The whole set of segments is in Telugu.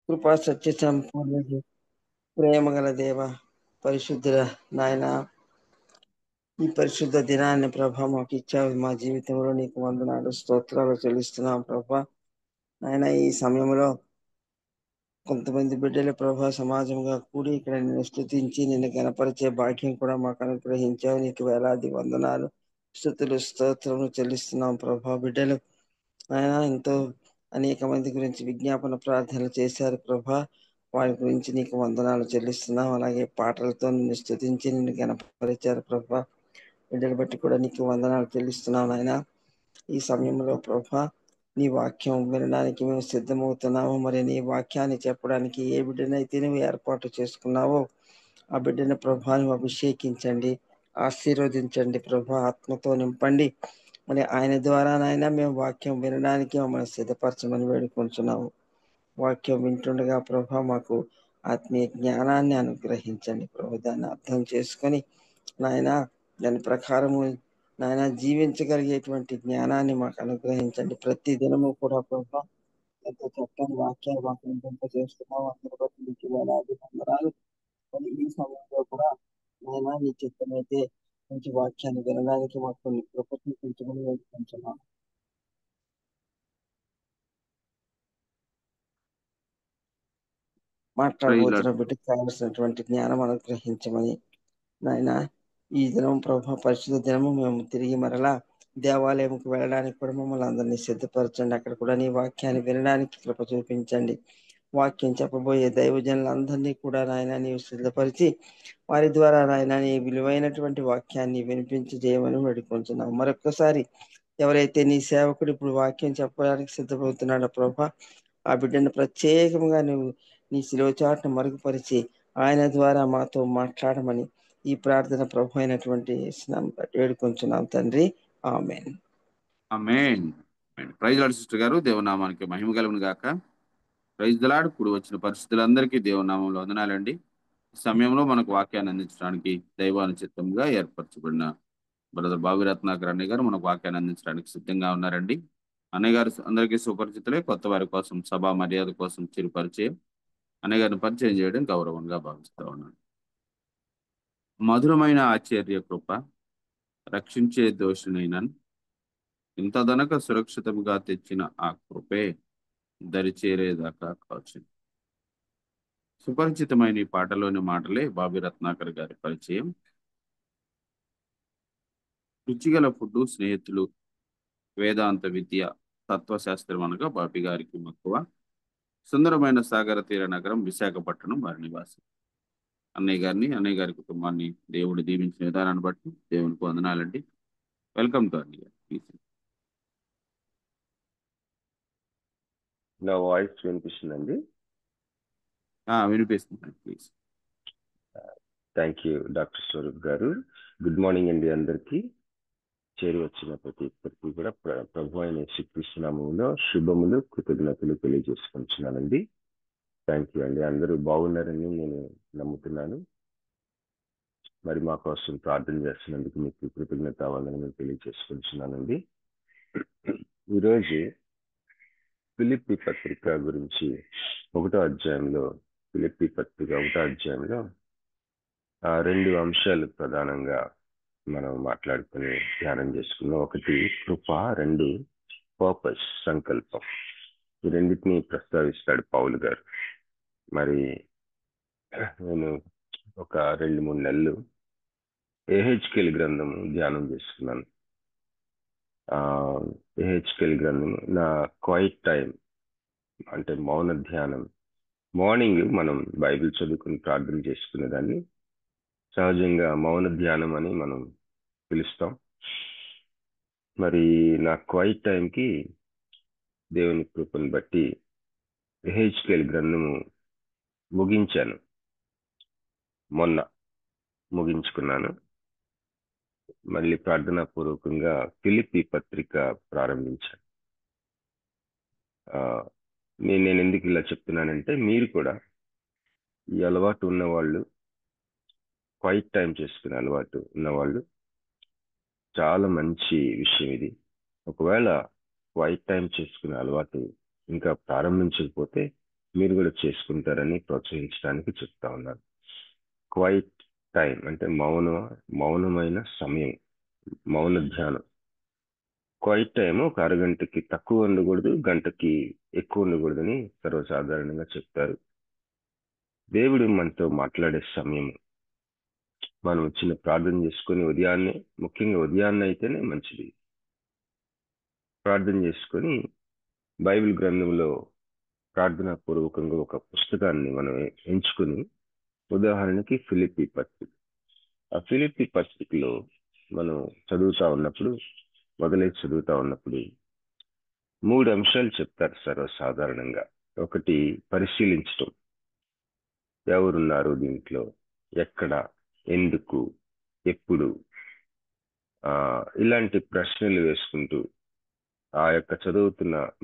కృపా సత్య సంపూర్ణుడు ప్రేమగల దేవ పరిశుద్ధుల నాయన ఈ పరిశుద్ధ దినాన్ని ప్రభ మాకు ఇచ్చావు. మా జీవితంలో నీకు వందనాలు స్తోత్రాలు చెల్లిస్తున్నాం ప్రభ. నాయన ఈ సమయంలో కొంతమంది బిడ్డల ప్రభ సమాజంగా కూడి ఇక్కడ నిన్ను స్తుతించి నిన్ను గణపరిచే భాగ్యం కూడా మాకు అనుగ్రహించావు. నీకు వేలాది వందనాలు స్తుతులు స్తోత్రములు చెల్లిస్తున్నాం ప్రభ. బిడ్డలు ఆయన ఎంతో అనేక మంది గురించి విజ్ఞాపన ప్రార్థనలు చేశారు ప్రభా. వారి గురించి నీకు వందనాలు చెల్లిస్తున్నాం. అలాగే పాటలతో నిన్ను స్తుతించి నిన్ను గణపరిచారు ప్రభా. బిడ్డలు బట్టి కూడా నీకు వందనాలు చెల్లిస్తున్నాం నాయన. ఈ సమయంలో ప్రభా నీ వాక్యం వినడానికి మేము సిద్ధమవుతున్నాము. మరి నీ వాక్యాన్ని చెప్పడానికి ఏ బిడ్డనైతే నువ్వు ఏర్పాటు చేసుకున్నావో ఆ బిడ్డను ప్రభా నువ్వు అభిషేకించండి, ఆశీర్వదించండి ప్రభా. ఆత్మతో నింపండి. మరి ఆయన ద్వారా నాయన మేము వాక్యం వినడానికి మమ్మల్ని సిద్ధపరచమని వేడుకుంటున్నాము. వాక్యం వింటుండగా ప్రభా మాకు ఆత్మీయ జ్ఞానాన్ని అనుగ్రహించండి ప్రభు. దాన్ని అర్థం చేసుకొని నాయన దాని ప్రకారము నాయన జీవించగలిగేటువంటి జ్ఞానాన్ని మాకు అనుగ్రహించండి. ప్రతి దినము కూడా ప్రభా ఎంతో చక్కని వాక్యాలు మాకు వినిపింపజేస్తున్నాము. అందరి బట్టి మీకు వేలాది వందనాలు. మరి ఈ సమయంలో కూడా నాయన నీ చిత్తమైతే మంచి వాక్యాన్ని వినడానికి మాకు కొన్ని కృప చూపించమని వేడుకుంటున్నాము. ప్రైజ్ మాట్లాడబోతున్న లార్డ్. బిడ్డకు కావలసినటువంటి జ్ఞానం అనుగ్రహించమని నాయన ఈ దినం ప్రభా పరిశుద్ధ దినము మేము తిరిగి మరలా దేవాలయంకు వెళ్ళడానికి కూడా మమ్మల్ని అందరినీ సిద్ధపరచండి. అక్కడ కూడా నీ వాక్యాన్ని వినడానికి కృప చూపించండి. వాక్యం చెప్పబోయే దైవజనులందరినీ కూడా నాయన నీవు సిద్ధపరిచి వారి ద్వారా నాయన నీ విలువైనటువంటి వాక్యాన్ని వినిపించి చేయమని వేడుకుంటున్నాం. మరొక్కసారి ఎవరైతే నీ సేవకుడు ఇప్పుడు వాక్యం చెప్పడానికి సిద్ధమవుతున్నాడో ప్రభా ఆ బిడ్డను ప్రత్యేకంగా నువ్వు నీ శిలువ చాటును మరుగుపరిచి ఆయన ద్వారా మాతో మాట్లాడమని ఈ ప్రార్థన ప్రభు అయినటువంటి యేసునామమున బట్టి వేడుకొంచున్నాం తండ్రి. ఆమేన్. ఆమేన్. ప్రైజ్ లార్డ్ సిస్టర్ గారు, దేవునామానికి మహిమ కలుగును గాక. Praise the Lord. కూడి వచ్చిన పరిస్థితులందరికీ దేవునామంలో వందనాలండి. ఈ సమయంలో మనకు వాక్యాన్ని అందించడానికి దైవాను చిత్తంగా ఏర్పరచబడిన బ్రదర్ బాబురత్నాకర్ అన్నయ్య గారు మనకు వాక్యాన్ని అందించడానికి సిద్ధంగా ఉన్నారండి. అన్నయ్య గారు అందరికీ సుపరిచితులే. కొత్త వారి కోసం సభా మర్యాద కోసం చిరు పరిచయం. అన్నయ్య గారిని పరిచయం చేయడం గౌరవంగా భావిస్తా ఉన్నాను. మధురమైన ఆశ్చర్య కృప రక్షించే దోషునైనన్ ఇంతదనక సురక్షితంగా తెచ్చిన ఆ కృపే దరిచేరేదాకా కావచ్చు. సుపరిచితమైన ఈ పాటలోని మాటలే బాబీ రత్నాకర్ గారి పరిచయం. రుచిగల ఫుడ్డు, స్నేహితులు, వేదాంత విద్య, తత్వశాస్త్రం అనగా బాబీ గారికి మక్కువ. సుందరమైన సాగర తీర నగరం విశాఖపట్నం వారి నివాసం. అన్నయ్య గారి కుటుంబాన్ని దేవుడు దీవించిన విధానాన్ని బట్టి దేవునికి వందనాలండి. వెల్కమ్ టు అన్నయ్య గారు. నా వాయిస్ వినిపిస్తుందండి? వినిపిస్తుంది please. Thank you doctor Swaroop గారు. గుడ్ మార్నింగ్ అండి అందరికీ. చేరి వచ్చిన ప్రతి ఒక్కరికి కూడా ప్రభు అయిన యేసుక్రీస్తు నామములో శుభములు, కృతజ్ఞతలు తెలియజేసుకుంటున్నానండి. థ్యాంక్ యూ అండి. అందరూ బాగున్నారని నేను నమ్ముతున్నాను. మరి మా కోసం ప్రార్థన చేస్తున్నందుకు మీకు కృతజ్ఞత వందనములు తెలియజేసుకుంటున్నానండి. ఈరోజు ఫిలిప్పీ పత్రిక గురించి 1వ అధ్యాయంలో ఫిలిప్పీ పత్రిక 1వ అధ్యాయంలో 2 అంశాలు ప్రధానంగా మనం మాట్లాడుకుని ధ్యానం చేసుకున్నాం. ఒకటి కృప, 2 పర్పస్, సంకల్పం. ఈ రెండింటిని ప్రస్తావిస్తాడు పౌలు గారు. మరి నేను ఒక 2-3 నెలలు ఏహెచ్కేల్ గ్రంథము ధ్యానం చేసుకున్నాను. ఏహెచ్కేల్ గ్రంథము నా క్వైట్ టైం అంటే మౌన ధ్యానం. మార్నింగ్ మనం బైబిల్ చదువుకుని ప్రార్థన చేసుకునే దాన్ని సహజంగా మౌన ధ్యానం అని మనం పిలుస్తాం. మరి నా క్వైట్ టైంకి దేవుని కృపను బట్టి ఏహెచ్కేల్ గ్రంథము ముగించాను. మొన్న ముగించుకున్నాను. మళ్ళీ ప్రార్థనా పూర్వకంగా ఫిలిప్పీ పత్రిక ప్రారంభించాను. నేను ఎందుకు ఇలా చెప్తున్నానంటే, మీరు కూడా ఈ అలవాటు ఉన్నవాళ్ళు, క్వైట్ టైం చేసుకునే అలవాటు ఉన్నవాళ్ళు, చాలా మంచి విషయం ఇది. ఒకవేళ క్వైట్ టైం చేసుకునే అలవాటు ఇంకా ప్రారంభించకపోతే మీరు కూడా చేసుకుంటారని ప్రోత్సహించడానికి చెప్తా ఉన్నాను. క్వైట్ టైం అంటే మౌనమైన సమయం, మౌన ధ్యానం. క్వైట్ టైం ఒక అరగంటకి తక్కువ ఉండకూడదు, గంటకి ఎక్కువ ఉండకూడదని సర్వసాధారణంగా చెప్తారు. దేవుడు మనతో మాట్లాడే సమయం. మనం చిన్న ప్రార్థన చేసుకొని ఉదయాన్నే, ముఖ్యంగా ఉదయాన్నే అయితేనే మంచిది, ప్రార్థన చేసుకొని బైబిల్ గ్రంథంలో ప్రార్థనా పూర్వకంగా ఒక పుస్తకాన్ని మనం ఎంచుకుని, ఉదాహరణకి ఫిలిప్పీ పత్రిక. ఆ ఫిలిప్పీ పత్రికలో మనం మొదలై చదువుతా ఉన్నప్పుడు 3 అంశాలు చెప్తారు సర్వసాధారణంగా. ఒకటి, పరిశీలించటం. ఎవరున్నారు దీంట్లో, ఎక్కడ, ఎందుకు, ఎప్పుడు, ఇలాంటి ప్రశ్నలు వేసుకుంటూ ఆ యొక్క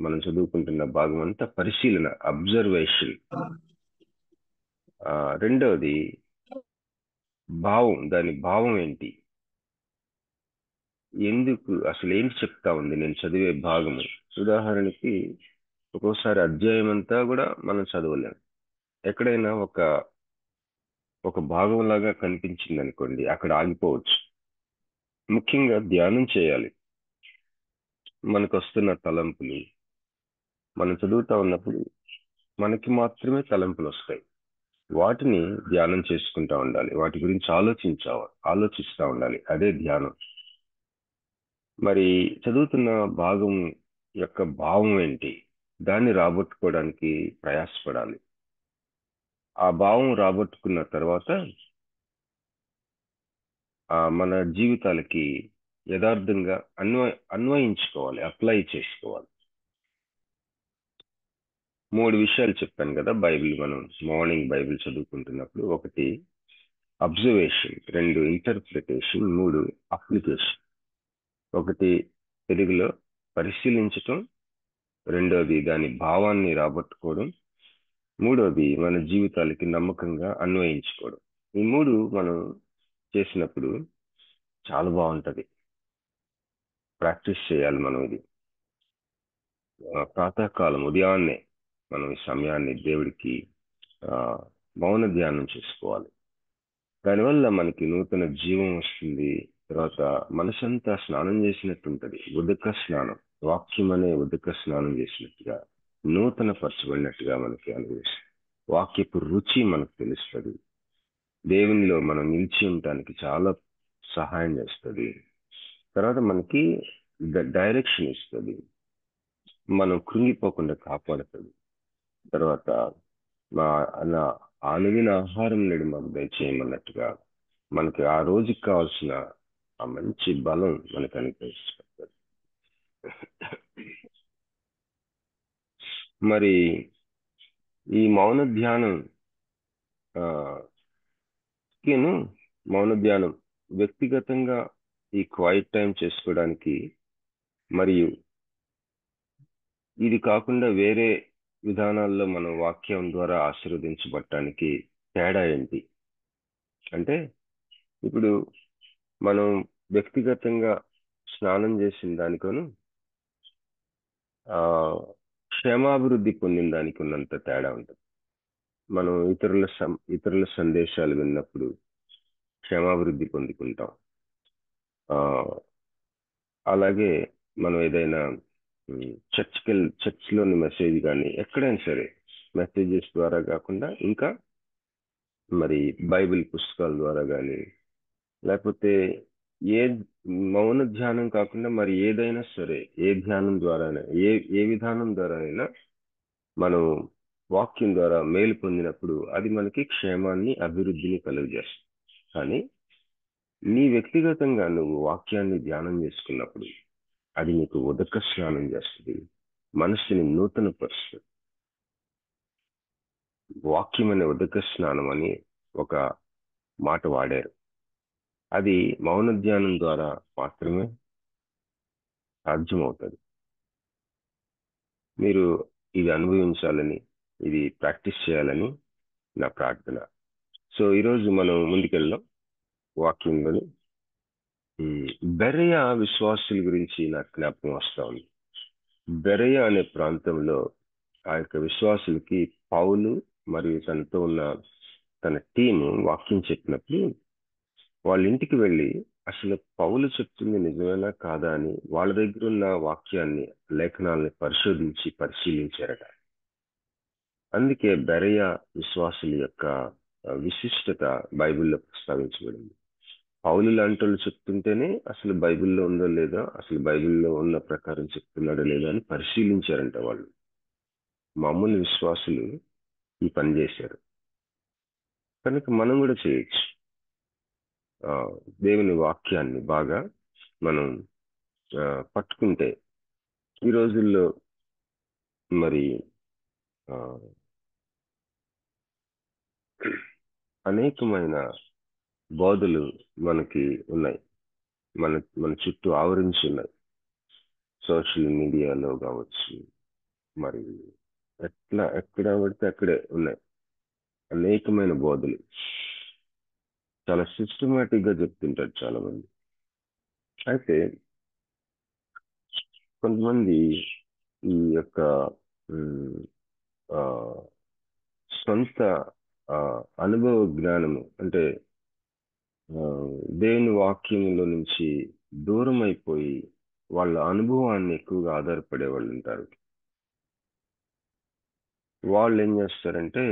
మనం చదువుకుంటున్న భాగం అంతా పరిశీలన, అబ్జర్వేషన్. రెండవది భావం, దాని భావం ఏంటి, ఎందుకు, అసలు ఏంటి చెప్తా ఉంది నేను చదివే భాగము. ఉదాహరణకి ఒక్కోసారి అధ్యాయం అంతా కూడా మనం చదవలేం. ఎక్కడైనా ఒక భాగం లాగా కనిపించింది అనుకోండి, అక్కడ ఆగిపోవచ్చు. ముఖ్యంగా ధ్యానం చేయాలి. మనకు వస్తున్న తలంపులు, మనం చదువుతా ఉన్నప్పుడు మనకి మాత్రమే తలంపులు వస్తాయి. వాటిని ధ్యానం చేసుకుంటా ఉండాలి, వాటి గురించి ఆలోచిస్తూ ఉండాలి. అదే ధ్యానం. మరి చదువుతున్న భాగం యొక్క భావం ఏంటి, దాన్ని రాబట్టుకోవడానికి ప్రయాసపడాలి. ఆ భావం రాబట్టుకున్న తర్వాత మన జీవితాలకి యథార్థంగా అన్వయించుకోవాలి, అప్లై చేసుకోవాలి. 3 విషయాలు చెప్పాను కదా మనం మార్నింగ్ బైబిల్ చదువుకుంటున్నప్పుడు. 1 అబ్జర్వేషన్, 2 ఇంటర్ప్రిటేషన్, 3 అప్లికేషన్. 1 తెలుగులో పరిశీలించటం, 2వది దాని భావాన్ని రాబట్టుకోవడం, 3వది మన జీవితాలకి నమ్మకంగా అన్వయించుకోవడం. ఈ 3 మనం చేసినప్పుడు చాలా బాగుంటది. ప్రాక్టీస్ చేయాలి మనం ఇది. ప్రాతకాలం ఉదయాన్నే మనం ఈ సమయాన్ని దేవుడికి మౌన ధ్యానం చేసుకోవాలి. దానివల్ల మనకి నూతన జీవం వస్తుంది. తర్వాత మనసంతా స్నానం చేసినట్టు ఉంటుంది, ఉదక స్నానం. వాక్యం అనే ఉదక స్నానం చేసినట్టుగా, నూతన పరచబడినట్టుగా మనకి అనిపిస్తుంది. వాక్యపు రుచి మనకు తెలుస్తుంది. దేవునిలో మనం నిలిచి ఉండటానికి చాలా సహాయం చేస్తుంది. తర్వాత మనకి డైరెక్షన్ ఇస్తుంది, మనం కృంగిపోకుండా కాపాడుతుంది. తర్వాత నా అనుదిన ఆహారం నేడు మాకు దయచేయమన్నట్టుగా మనకి ఆ రోజుకి కావాల్సిన ఆ మంచి బలం మనకు అనుగ్రహిస్తుంది. మరి ఈ మౌన ధ్యానం వ్యక్తిగతంగా ఈ క్వైట్ టైం చేసుకోవడానికి, మరియు ఇది కాకుండా వేరే విధానాల్లో మనం వాక్యం ద్వారా ఆశీర్వదించబడటానికి తేడా ఏంటి అంటే, ఇప్పుడు మనం వ్యక్తిగతంగా స్నానం చేసిన దానికోను క్షేమాభివృద్ధి పొందిన దానికి ఉన్నంత తేడా ఉంటుంది. మనం ఇతరుల సందేశాలు విన్నప్పుడు క్షేమాభివృద్ధి పొందుకుంటాం. అలాగే మనం ఏదైనా చర్చ్లోని మెసేజ్ కానీ ఎక్కడైనా సరే మెసేజెస్ ద్వారా కాకుండా, ఇంకా మరి బైబిల్ పుస్తకాల ద్వారా కానీ, లేకపోతే ఏ మౌన ధ్యానం కాకుండా మరి ఏదైనా సరే, ఏ ధ్యానం ద్వారా, ఏ విధానం ద్వారా అయినా మనం వాక్యం ద్వారా మేలు పొందినప్పుడు అది మనకి క్షేమాన్ని, అభివృద్ధిని కలుగజేస్తుంది. కానీ నీ వ్యక్తిగతంగా నువ్వు వాక్యాన్ని ధ్యానం చేసుకున్నప్పుడు అది నీకు ఉదక స్నానం చేస్తుంది, మనసుని నూతన పరుస్తుంది. వాక్యం అనే ఉదక స్నానం అని ఒక మాట వాడారు. అది మౌన ధ్యానం ద్వారా మాత్రమే సాధ్యమవుతుంది. మీరు ఇది అనుభవించాలని, ఇది ప్రాక్టీస్ చేయాలని నా ప్రార్థన. సో ఈరోజు మనం ముందుకెళ్దాం వాక్యంలోని. బెరయ విశ్వాసుల గురించి నాకు జ్ఞాపకం వస్తా ఉంది. బెరయ అనే ప్రాంతంలో ఆ యొక్క విశ్వాసులకి పౌలు మరియు తనతో ఉన్న తన టీము వాక్యం చెప్పినప్పుడు వాళ్ళ ఇంటికి వెళ్ళి అసలు పౌలు చెప్తుంది నిజమేనా కాదా అని వాళ్ళ దగ్గర ఉన్న వాక్యాన్ని, లేఖనాల్ని పరిశీలించారట. అందుకే బెరయ విశ్వాసుల యొక్క విశిష్టత బైబిల్లో ప్రస్తావించబడింది. పౌలు లాంటి వాళ్ళు చెప్తుంటేనే అసలు బైబిల్లో ఉందో లేదో, అసలు బైబిల్లో ఉన్న ప్రకారం చెప్తున్నాడో లేదో అని పరిశీలించారంట వాళ్ళు. మామూలు విశ్వాసులు ఈ పని చేశారు. కనుక మనం కూడా చేయొచ్చు. దేవుని వాక్యాన్ని బాగా మనం పట్టుకుంటే ఈ రోజుల్లో మరి అనేకమైన బోధలు మనకి ఉన్నాయి, మన చుట్టూ ఆవరించి ఉన్నాయి. సోషల్ మీడియాలో కావచ్చు, మరి ఎక్కడ పడితే అక్కడే ఉన్నాయి అనేకమైన బోధలు. చాలా సిస్టమేటిక్ గా చెప్తుంటారు చాలా మంది. అయితే కొంతమంది ఈ యొక్క సొంత అనుభవ జ్ఞానము అంటే దేవుని వాక్యంలో నుంచి దూరం అయిపోయి వాళ్ళ అనుభవాన్ని ఎక్కువగా ఆధారపడే వాళ్ళు ఉంటారు. వాళ్ళు ఏం చేస్తారంటే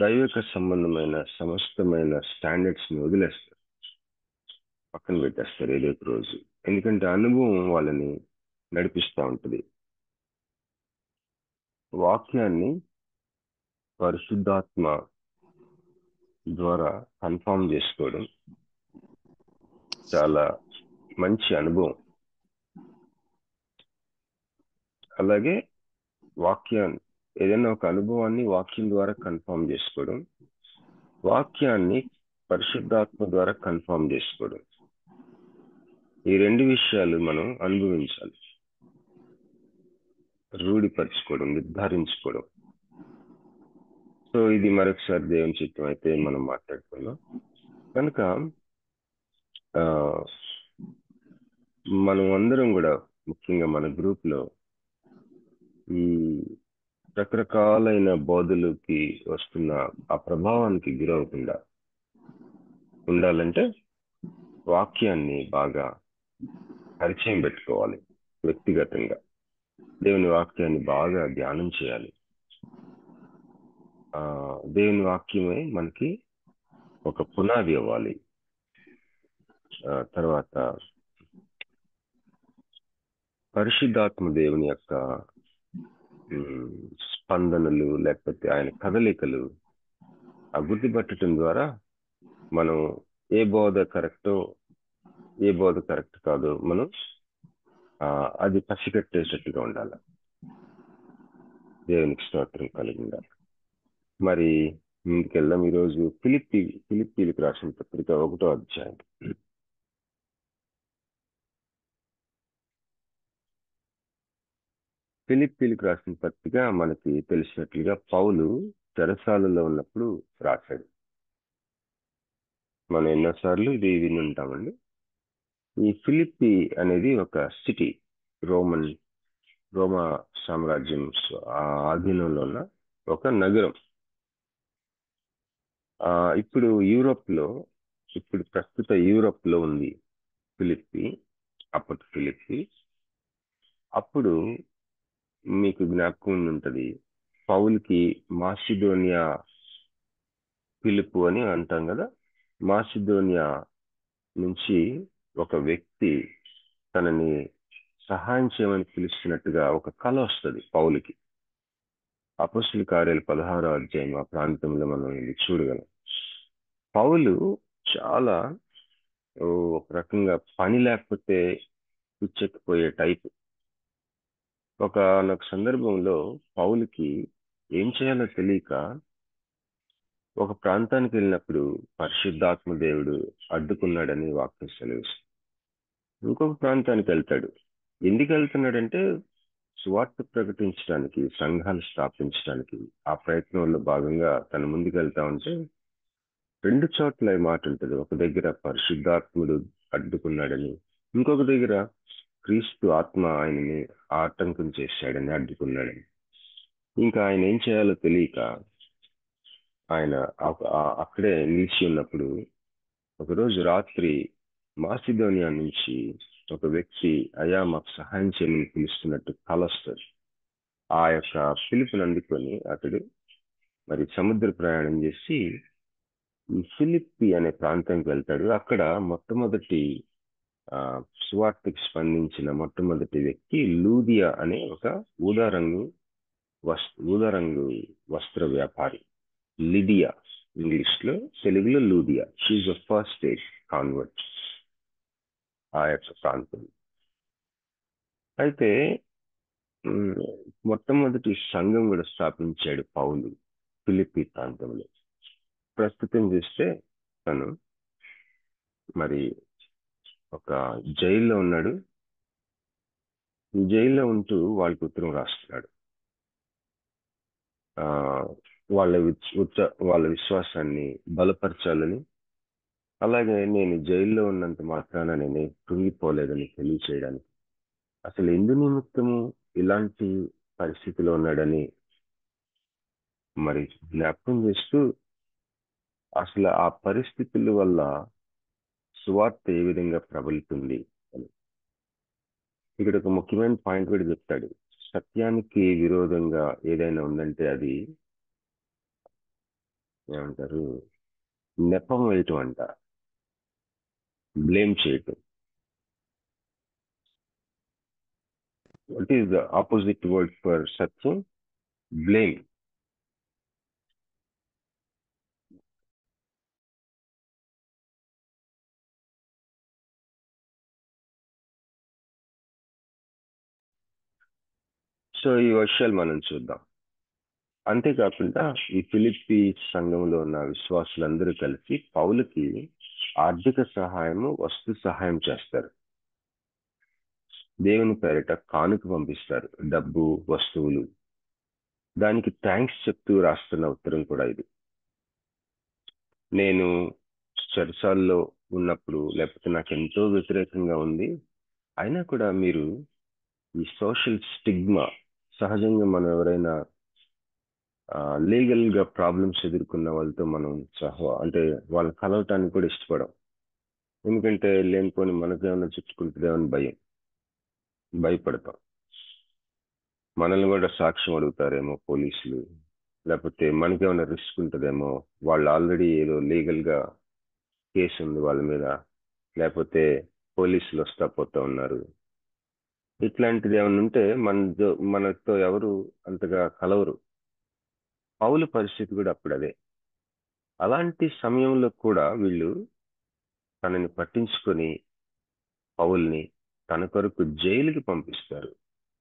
దైవిక సంబంధమైన సమస్తమైన స్టాండర్డ్స్ ని వదిలేస్తారు, పక్కన పెట్టేస్తారు ఏదో ఒక రోజు. ఎందుకంటే అనుభవం వాళ్ళని నడిపిస్తూ ఉంటుంది. వాక్యాన్ని పరిశుద్ధాత్మ ద్వారా కన్ఫర్మ్ చేసుకోవడం చాలా మంచి అనుభవం. అలాగే వాక్యాన్ని, ఏదైనా ఒక అనుభవాన్ని వాక్యం ద్వారా కన్ఫర్మ్ చేసుకోవడం, వాక్యాన్ని పరిశుద్ధాత్మ ద్వారా కన్ఫర్మ్ చేసుకోవడం, ఈ రెండు విషయాలు మనం అనుభవించాలి, రూఢిపరచుకోవడం, నిర్ధారించుకోవడం. సో ఇది మరొకసారి దేవుని చిత్తం అయితే మనం మాట్లాడుకున్నాం. కనుక మనం అందరం కూడా ముఖ్యంగా మన గ్రూప్ లో ఈ రకరకాలైన బోధలకి వస్తున్న ఆ ప్రభావానికి గురవకుండా ఉండాలంటే వాక్యాన్ని బాగా పరిచయం పెట్టుకోవాలి. వ్యక్తిగతంగా దేవుని వాక్యాన్ని బాగా ధ్యానం చేయాలి. దేవుని వాక్యమే మనకి ఒక పునాది అవ్వాలి. తర్వాత పరిశుద్ధాత్మ దేవుని యొక్క స్పందనలు లేకపోతే ఆయన కదలికలు గుర్తుపట్టడం ద్వారా మనం ఏ బోధ కరెక్టో ఏ బోధ కరెక్ట్ కాదో మనం అది పసిగట్టేటట్టుగా ఉండాలి. దేవునికి స్తోత్రం కలిగిందా. మరి ముందుకెళ్దాం. ఈరోజు ఫిలిప్పీలకు రాసిన పత్రిక 1వ అధ్యాయం. ఫిలిప్పీలకు రాసిన పత్రిక మనకి తెలిసినట్లుగా పౌలు చెరసాలలో ఉన్నప్పుడు రాశాడు. మనం ఎన్నోసార్లు ఇది విని ఉంటామండి. ఈ ఫిలిప్పి అనేది ఒక సిటీ, రోమా సామ్రాజ్యం ఆధీనంలో ఉన్న ఒక నగరం. ఇప్పుడు ప్రస్తుత యూరోప్ లో ఉంది ఫిలిప్పి. అప్పటి ఫిలిప్పి. అప్పుడు మీకు జ్ఞాపకం ఉంటుంది, పౌలుకి మాసిదోనియా ఫిలిప్పు అని అంటాం కదా. మాసిదోనియా నుంచి ఒక వ్యక్తి తనని సహాయం చేయమని పిలుస్తున్నట్టుగా ఒక కల వస్తుంది పౌలుకి. అపొస్తలుల కార్యాలు 16వ అధ్యాయం ఆ ప్రాంతంలో మనం ఇది చూడగలం. పౌలు చాలా ఒక రకంగా పని లేకపోతే పిచ్చెక్కిపోయే టైపు. ఒకనొక సందర్భంలో పౌలుకి ఏం చేయాలో తెలియక ఒక ప్రాంతానికి వెళ్ళినప్పుడు పరిశుద్ధాత్మ దేవుడు అడ్డుకున్నాడని వాక్యం సెలవిస్తుంది. ఇంకొక ప్రాంతానికి వెళ్తాడు. ఎందుకు వెళ్తున్నాడంటే సువార్త ప్రకటించడానికి, సంఘాలు స్థాపించడానికి ఆ ప్రయత్నంలో భాగంగా తన ముందుకు వెళ్తా ఉంటే 2 చోట్ల ఈ మాట ఉంటుంది. ఒక దగ్గర పరిశుద్ధాత్ముడు అడ్డుకున్నాడని, ఇంకొక దగ్గర క్రీస్తు ఆత్మ ఆయనని ఆటంకం చేశాడని, అడ్డుకున్నాడని. ఇంకా ఆయన ఏం చేయాలో తెలియక ఆయన అక్కడే నిలిచి ఉన్నప్పుడు ఒకరోజు రాత్రి మాసిదోనియా నుంచి ఒక వ్యక్తి అయా మాకు సహాయం చేయమని పిలుస్తున్నట్టు కల వస్తుంది. ఆ యొక్క పిలుపుని అందుకొని అతడు మరి సముద్ర ప్రయాణం చేసి ఈ ఫిలిప్పి అనే ప్రాంతానికి వెళ్తాడు. అక్కడ మొట్టమొదటి సువార్తకి స్పందించిన మొట్టమొదటి వ్యక్తి లూదియా అనే ఒక ఊదా రంగు వస్త్ర వ్యాపారి. లిడియా ఇంగ్లీష్ లో, తెలుగులో లూదియా. She the first stage convert ఆ యొక్క ప్రాంతం. అయితే మొట్టమొదటి సంఘం కూడా స్థాపించాడు పౌలు ఫిలిప్పి ప్రాంతంలో. ప్రస్తుతం చూస్తే తను మరి ఒక జైల్లో ఉన్నాడు. ఈ జైల్లో ఉంటూ వాళ్ళకి ఉత్తరం రాస్తున్నాడు. వాళ్ళ విశ్వాసాన్ని బలపరచాలని, అలాగే నేను జైల్లో ఉన్నంత మాత్రాన నేను కృంగిపోలేదని తెలియచేయడానికి, అసలు ఎందు నిమిత్తము ఇలాంటి పరిస్థితిలో ఉన్నాడని మరి జ్ఞాపకం చేస్తూ అసలు ఆ పరిస్థితుల వల్ల సువార్త ఏ విధంగా ప్రబలుతుంది అని ఇక్కడ ఒక ముఖ్యమైన పాయింట్ కూడా చెప్తాడు. సత్యానికి విరోధంగా ఏదైనా ఉందంటే అది ఏమంటారు, నెపం వేయటం అంట, బ్లేమ్ చేయటం. What is the opposite word for Satyam? Blame. So ఈ విషయాలు మనం చూద్దాం. అంతేకాకుండా ఈ ఫిలిప్పి సంఘంలో ఉన్న విశ్వాసులందరూ కలిసి పౌలుకి ఆర్థిక సహాయము, వస్తు సహాయం చేస్తారు. దేవుని పేరిట కానుక పంపిస్తారు, డబ్బు, వస్తువులు. దానికి థ్యాంక్స్ చెప్తూ రాస్తున్న ఉత్తరం కూడా ఇది. నేను చెరసాల్లో ఉన్నప్పుడు, లేకపోతే నాకు ఎంతో వ్యతిరేకంగా ఉంది, అయినా కూడా మీరు ఈ సోషల్ స్టిగ్మా, సహజంగా మనం ఎవరైనా లీగల్ గా ప్రాబ్లమ్స్ ఎదుర్కొన్న వాళ్ళతో మనం అంటే వాళ్ళని కలవటానికి కూడా ఇష్టపడం. ఎందుకంటే లేనిపోని మనకేమైనా చుట్టుకుంటుందేమో అని భయపడతాం. మనల్ని కూడా సాక్ష్యం అడుగుతారేమో పోలీసులు, లేకపోతే మనకేమైనా రిస్క్ ఉంటుందేమో, వాళ్ళు ఆల్రెడీ ఏదో లీగల్ గా కేసు ఉంది వాళ్ళ మీద, లేకపోతే పోలీసులు వస్తా పోతా ఉన్నారు. ఇట్లాంటిది ఏమైనా ఉంటే మనతో ఎవరు అంతగా కలవరు. పౌలు పరిస్థితి కూడా అప్పుడు అదే. అలాంటి సమయంలో కూడా వీళ్ళు తనని పట్టించుకొని పౌల్ని తన కొరకు జైలుకి పంపిస్తారు.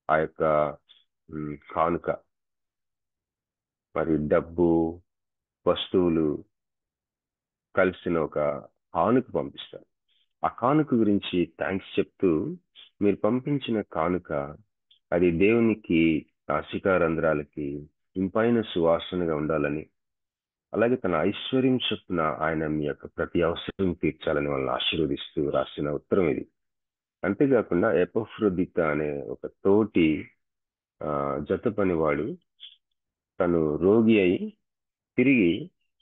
ఆ యొక్క కానుక, మరి డబ్బు, వస్తువులు కలిసిన ఒక కానుక పంపిస్తారు. ఆ కానుక గురించి థ్యాంక్స్ చెప్తూ, మీరు పంపించిన కానుక అది దేవునికి, నాసికారంధ్రాలకి ఇంపైన సువాసనగా ఉండాలని, అలాగే తన ఐశ్వర్యం చొప్పున ఆయన మీ యొక్క ప్రతి అవసరం తీర్చాలని వాళ్ళని ఆశీర్వదిస్తూ రాసిన ఉత్తరం ఇది. అంతేకాకుండా ఎపఫ్రోదిత అనే ఒక తోటి జత పనివాడు తను రోగి అయి తిరిగి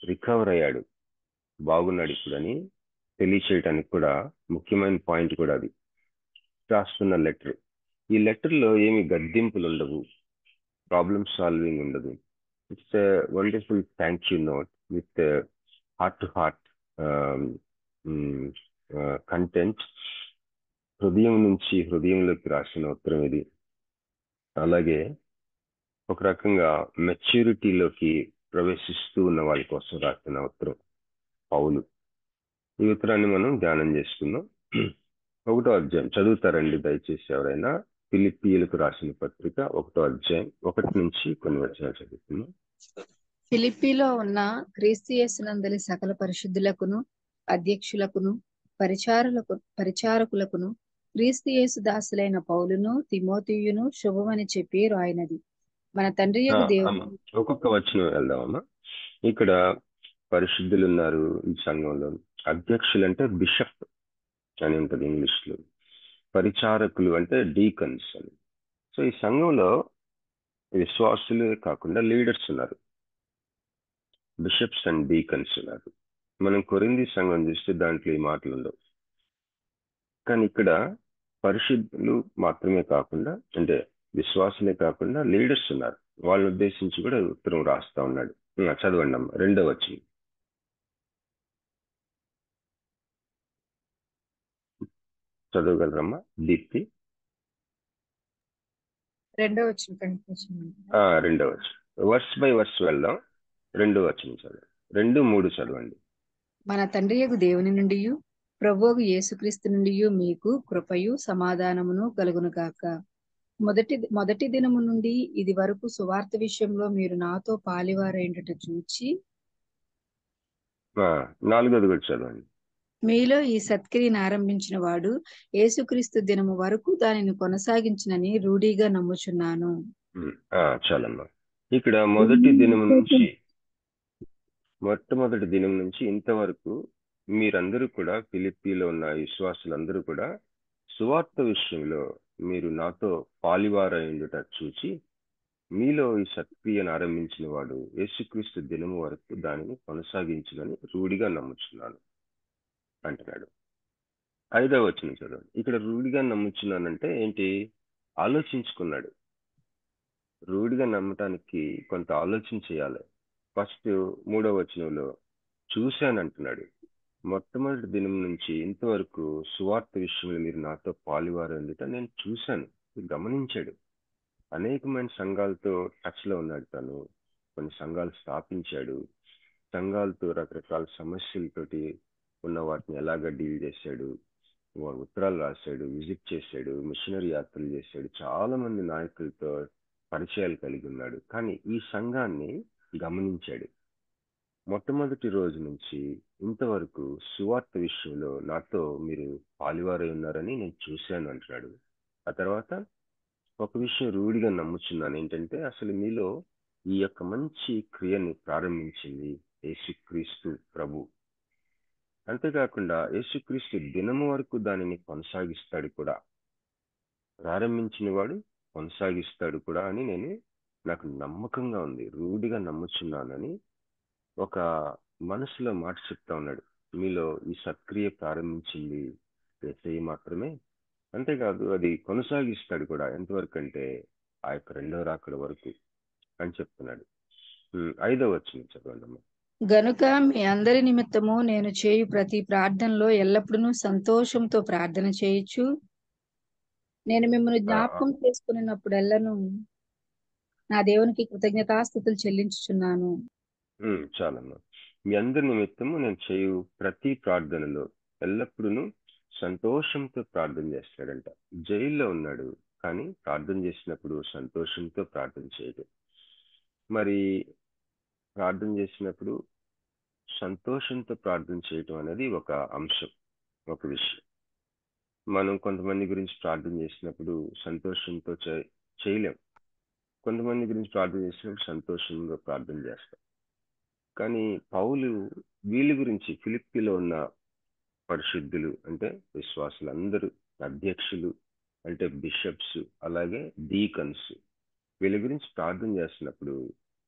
రికవర్ అయ్యాడు, బాగున్నాడు ఇప్పుడు అని తెలియచేయటానికి కూడా ముఖ్యమైన పాయింట్ కూడా అది రాస్తున్న లెటర్. ఈ లెటర్లో ఏమి గద్దింపులు ఉండవు, ప్రాబ్లమ్ సాల్వింగ్ ఉండదు. It's a wonderful thank you note with heart to heart content. హృదయం నుంచి హృదయంలోకి రాసిన ఉత్తరం ఇది. అలాగే ఒక రకంగా మెచ్యూరిటీలోకి ప్రవేశిస్తూ ఉన్న వాళ్ళ కోసం రాసిన ఉత్తరం పౌలు. ఈ ఉత్తరాన్ని మనం ధ్యానం చేసుకుందాం. 1వ అధ్యాయం చదువుతారండి దయచేసి ఎవరైనా. ఫిలిప్పీయులకు రాసిన పత్రిక 1వ అధ్యాయం 1 నుంచి కొన్ని వచనాలు చదువుతున్నాం. ఫిలిప్పీలో ఉన్న క్రీస్తు యేసునందలి సకల పరిశుద్ధులకును, అధ్యక్షులకును, పరిచారకులకును, క్రీస్తు యేసు దాసులైన పౌలును, తిమోతియును శుభమని చెప్పి రాయినది. మన తండ్రి యొక్క దేవుడు. ఒక్కొక్క వచనం వెళ్దామమ్మా. ఇక్కడ పరిశుద్ధులు ఉన్నారు ఈ సంఘంలో. అధ్యక్షులు అంటే బిషప్ అని ఉంటుంది ఇంగ్లీష్ లో. పరిచారకులు అంటే డీకన్స్ అని. సో ఈ సంఘంలో విశ్వాసులే కాకుండా లీడర్స్ ఉన్నారు, బిషప్స్ అండ్ డీకన్స్ ఉన్నారు. మనం కొరింథీ సంఘం చూస్తే దాంట్లో ఈ మాటలు ఉండవు. కానీ ఇక్కడ పరిశుద్ధులు మాత్రమే కాకుండా, అంటే విశ్వాసులే కాకుండా లీడర్స్ ఉన్నారు. వాళ్ళని ఉద్దేశించి కూడా ఉత్తరం రాస్తా ఉన్నాడు. చదవండి అమ్మ, 2వ వచనం. చదవగలరమ్మా దీప్తి? 2వ వచనం కంటిన్యూషన్. 2వ వచనం. వర్స్ బై వర్స్ వెళ్దాం. 2వ వచనం చదవండి. 2, 3 చదవండి. మన తండ్రియగు దేవుని నుండి ప్రభువు యేసుక్రీస్తు నుండి మీకు కృపయు సమాధానమును కలుగును గాక. మొదటి దినము నుండి ఇది వరకు సువార్త విషయంలో మీరు నాతో పాలివారైండుట చూచి 4వది కూడా చదవండి. మీలో ఈ సత్క్రియను ఆరంభించిన వాడు యేసుక్రీస్తు దినము వరకు దానిని కొనసాగించినని రూఢిగా నమ్ముచున్నాను. చాలమ్మా. ఇక్కడ మొట్టమొదటి దినం నుంచి ఇంతవరకు మీరందరూ కూడా, ఫిలిప్పీలో ఉన్న విశ్వాసులందరూ కూడా సువార్త విషయంలో మీరు నాతో పాలివారైండుట చూచి మీలో ఈ సత్క్రియను ఆరంభించిన వాడు యేసుక్రీస్తు దినము వరకు దానిని కొనసాగించునని రూఢిగా నమ్ముచున్నాను అంటున్నాడు. 5వ వచనం చదవండి. ఇక్కడ రూఢిగా నమ్ముచున్నానంటే ఏంటి? ఆలోచించుకున్నాడు. రూఢిగా నమ్మటానికి కొంత ఆలోచన చేయాలి. ఫస్ట్ 3వ వచనంలో చూశానంటున్నాడు. మొట్టమొదటి దినం నుంచి ఇంతవరకు సువార్త విషయంలో మీరు నాతో పాలువారు అందుట నేను చూశాను, గమనించాడు. అనేకమైన సంఘాలతో టచ్ లో ఉన్నాడు. తను కొన్ని సంఘాలు స్థాపించాడు. సంఘాలతో రకరకాల సమస్యలతోటి ఉన్న వాటిని ఎలాగ డీల్ చేశాడు, ఉత్తరాలు రాశాడు, విజిట్ చేశాడు, మిషనరీ యాత్రలు చేశాడు, చాలా మంది నాయకులతో పరిచయాలు కలిగి ఉన్నాడు. కానీ ఈ సంఘాన్ని గమనించాడు. మొట్టమొదటి రోజు నుంచి ఇంతవరకు సువార్త విషయంలో నాతో మీరు పాలువారై ఉన్నారని నేను చూశాను అంటున్నాడు. ఆ తర్వాత ఒక విషయం రూఢిగా నమ్ముచున్నాను, ఏంటంటే అసలు మీలో ఈ యొక్క మంచి క్రియని ప్రారంభించింది యేసుక్రీస్తు ప్రభు. అంతేకాకుండా యేసుక్రీస్తు దినము వరకు దానిని కొనసాగిస్తాడు కూడా. ప్రారంభించిన వాడు కొనసాగిస్తాడు కూడా అని నాకు నమ్మకంగా ఉంది, రూఢిగా నమ్ముచున్నానని ఒక మనసులో మాట చెప్తా ఉన్నాడు. మీలో ఈ సత్క్రియ ప్రారంభించింది యేసయ్య మాత్రమే, అంతేకాదు అది కొనసాగిస్తాడు కూడా. ఎంతవరకు అంటే ఆ యొక్క 2వ రాకడ వరకు అని చెప్తున్నాడు. 5వ వచనం చదవండి అమ్మా. గనుక మీ అందరి నిమిత్తము నేను చేయు ప్రతి ప్రార్థనలో ఎల్లప్పుడూ సంతోషంతో ప్రార్థన చేయొచ్చు. నేను మిమ్మల్ని జ్ఞాపకం చేసుకున్నప్పుడెల్లను నా దేవునికి కృతజ్ఞతాస్తుతులు చెల్లించుచున్నాను. చాలమ్మా. మీ అందరి నిమిత్తము నేను చేయు ప్రతి ప్రార్థనలో ఎల్లప్పుడూ సంతోషంతో ప్రార్థన చేస్తాడంట. జైల్లో ఉన్నాడు, కానీ ప్రార్థన చేసినప్పుడు సంతోషంతో ప్రార్థన చేయడు. మరి ప్రార్థన చేసినప్పుడు సంతోషంతో ప్రార్థన చేయటం అనేది ఒక అంశం, ఒక విషయం. మనం కొంతమంది గురించి ప్రార్థన చేసినప్పుడు సంతోషంతో చేయలేం. కొంతమంది గురించి ప్రార్థన చేసినప్పుడు సంతోషంగా ప్రార్థన చేస్తాం. కానీ పౌలు వీళ్ళ గురించి, ఫిలిప్పీలో ఉన్న పరిశుద్ధులు అంటే విశ్వాసులు అందరూ, అధ్యక్షులు అంటే బిషప్స్, అలాగే డీకన్స్, వీళ్ళ గురించి ప్రార్థన చేస్తున్నప్పుడు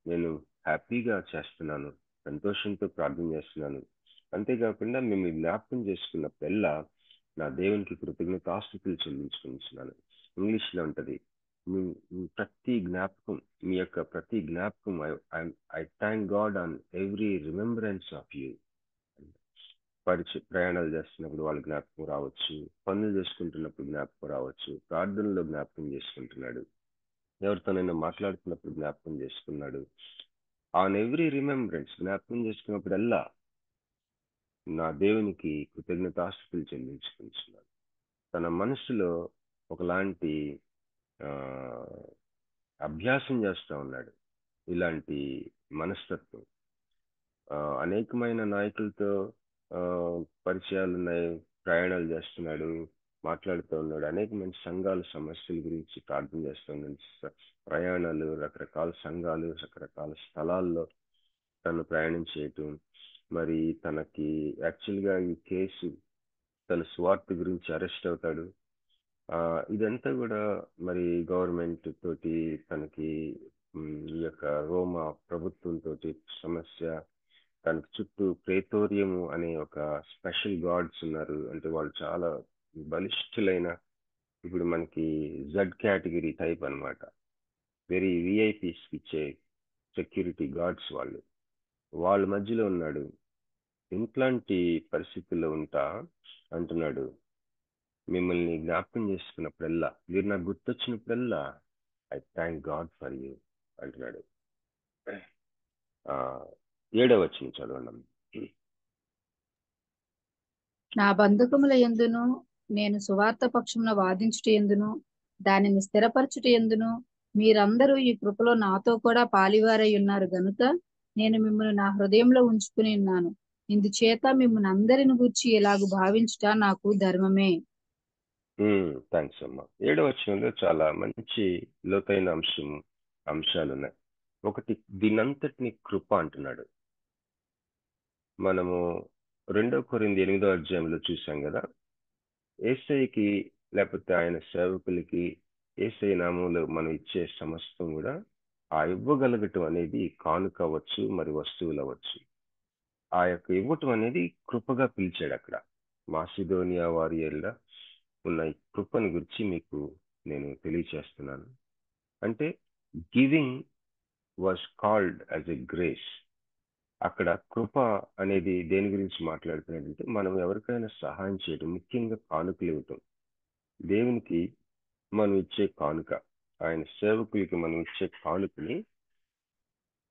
నేను హ్యాపీగా చేస్తున్నాను, సంతోషంతో ప్రార్థన చేస్తున్నాను. అంతేకాకుండా మేము జ్ఞాపకం చేసుకున్నప్పుడల్లా నా దేవునికి కృతజ్ఞతాస్తుతులు చెల్లించుకుంటున్నాను. ఇంగ్లీష్లో ఉంటుంది, ప్రతి జ్ఞాపకం, మీ యొక్క ప్రతి జ్ఞాపకం, I thank God on every remembrance of you. ప్రయాణాలు చేస్తున్నప్పుడు వాళ్ళ జ్ఞాపకం రావచ్చు, పనులు చేసుకుంటున్నప్పుడు జ్ఞాపకం రావచ్చు, ప్రార్థనలో జ్ఞాపకం చేసుకుంటున్నాడు, ఎవరితోనైనా మాట్లాడుతున్నప్పుడు జ్ఞాపకం చేసుకున్నాడు. ఆన్ ఎవ్రీ రిమెంబరెన్స్, జ్ఞాపకం చేసుకున్నప్పుడల్లా నా దేవునికి కృతజ్ఞతాస్తుతులు చెల్లించుకుంటున్నాడు. తన మనసులో ఒకలాంటి అభ్యాసం చేస్తూ ఉన్నాడు, ఇలాంటి మనస్తత్వం. అనేకమైన నాయకులతో పరిచయాలు ఉన్నాయి, ప్రయాణాలు చేస్తున్నాడు, మాట్లాడుతూ ఉన్నాడు, అనేకమైన సంఘాల సమస్యల గురించి ప్రార్థన చేస్తున్నాడు. ప్రయాణాలు, రకరకాల సంఘాలు, రకరకాల స్థలాల్లో తను ప్రయాణం చేయటం. మరి తనకి యాక్చువల్గా ఈ కేసు, తన స్వార్థ గురించి అరెస్ట్ అవుతాడు. ఇదంతా కూడా మరి గవర్నమెంట్ తోటి తనకి ఈ యొక్క రోమా ప్రభుత్వంతో సమస్య, దానికి చుట్టూ ప్రేతోరియము అనే ఒక స్పెషల్ గాడ్స్ ఉన్నారు. అంటే వాళ్ళు చాలా బలిష్ఠులైన, ఇప్పుడు మనకి జెడ్ కేటగిరీ టైప్ అన్నమాట. వెరీ విఐపీస్ ఇచ్చే సెక్యూరిటీ గార్డ్స్ వాళ్ళు. వాళ్ళ మధ్యలో ఉన్నాడు. ఇట్లాంటి పరిస్థితుల్లో ఉంటా అంటున్నాడు, మిమ్మల్ని జ్ఞాపకం చేసుకున్నప్పుడల్లా, మీరు నాకు గుర్తొచ్చినప్పుడల్లా I thank God for you అంటున్నాడు. 7వ వచనం చదవండి. నా బంధకముల యందును నేను సువార్త పక్షమున వాదించుట యందును దానిని స్థిరపరచుట యందును మీరందరూ ఈ కృపలో నాతో కూడా పాలివారై ఉన్నారు గనుక నేను మిమ్మల్ని నా హృదయంలో ఉంచుకుని ఉన్నాను. ఇందుచేత మిమ్మల్ని అందరిని గూర్చి ఇలాగు భావించుట నాకు ధర్మమే. థ్యాంక్స్ అమ్మా. 7వ వచనంలో చాలా మంచి లోతైన అంశాలు ఉన్నాయి. ఒకటి, దీనంతటిని కృప అంటున్నాడు. మనము 2 కొరింథీ 8వ అధ్యాయంలో చూసాం కదా, యేసయ్యకి లేకపోతే ఆయన సేవకులకి యేసయ్య నామంలో మనం ఇచ్చే సమస్తం కూడా ఆ ఇవ్వగలగటం అనేది కానుక అవ్వచ్చు, మరి వస్తువులు అవ్వచ్చు. ఆ యొక్క ఇవ్వటం అనేది కృపగా పిలిచాడు. అక్కడ మాసిదోనియా వారియల్లా ఉన్న ఈ కృపను గురించి మీకు నేను తెలియచేస్తున్నాను. అంటే giving was called as a grace. అక్కడ కృప అనేది దేని గురించి మాట్లాడుతున్నాడంటే, మనం ఎవరికైనా సహాయం చేయడం, ముఖ్యంగా కానుకలు ఇవ్వటం. దేవునికి మనం ఇచ్చే కానుక, ఆయన సేవకులకి మనం ఇచ్చే కానుకని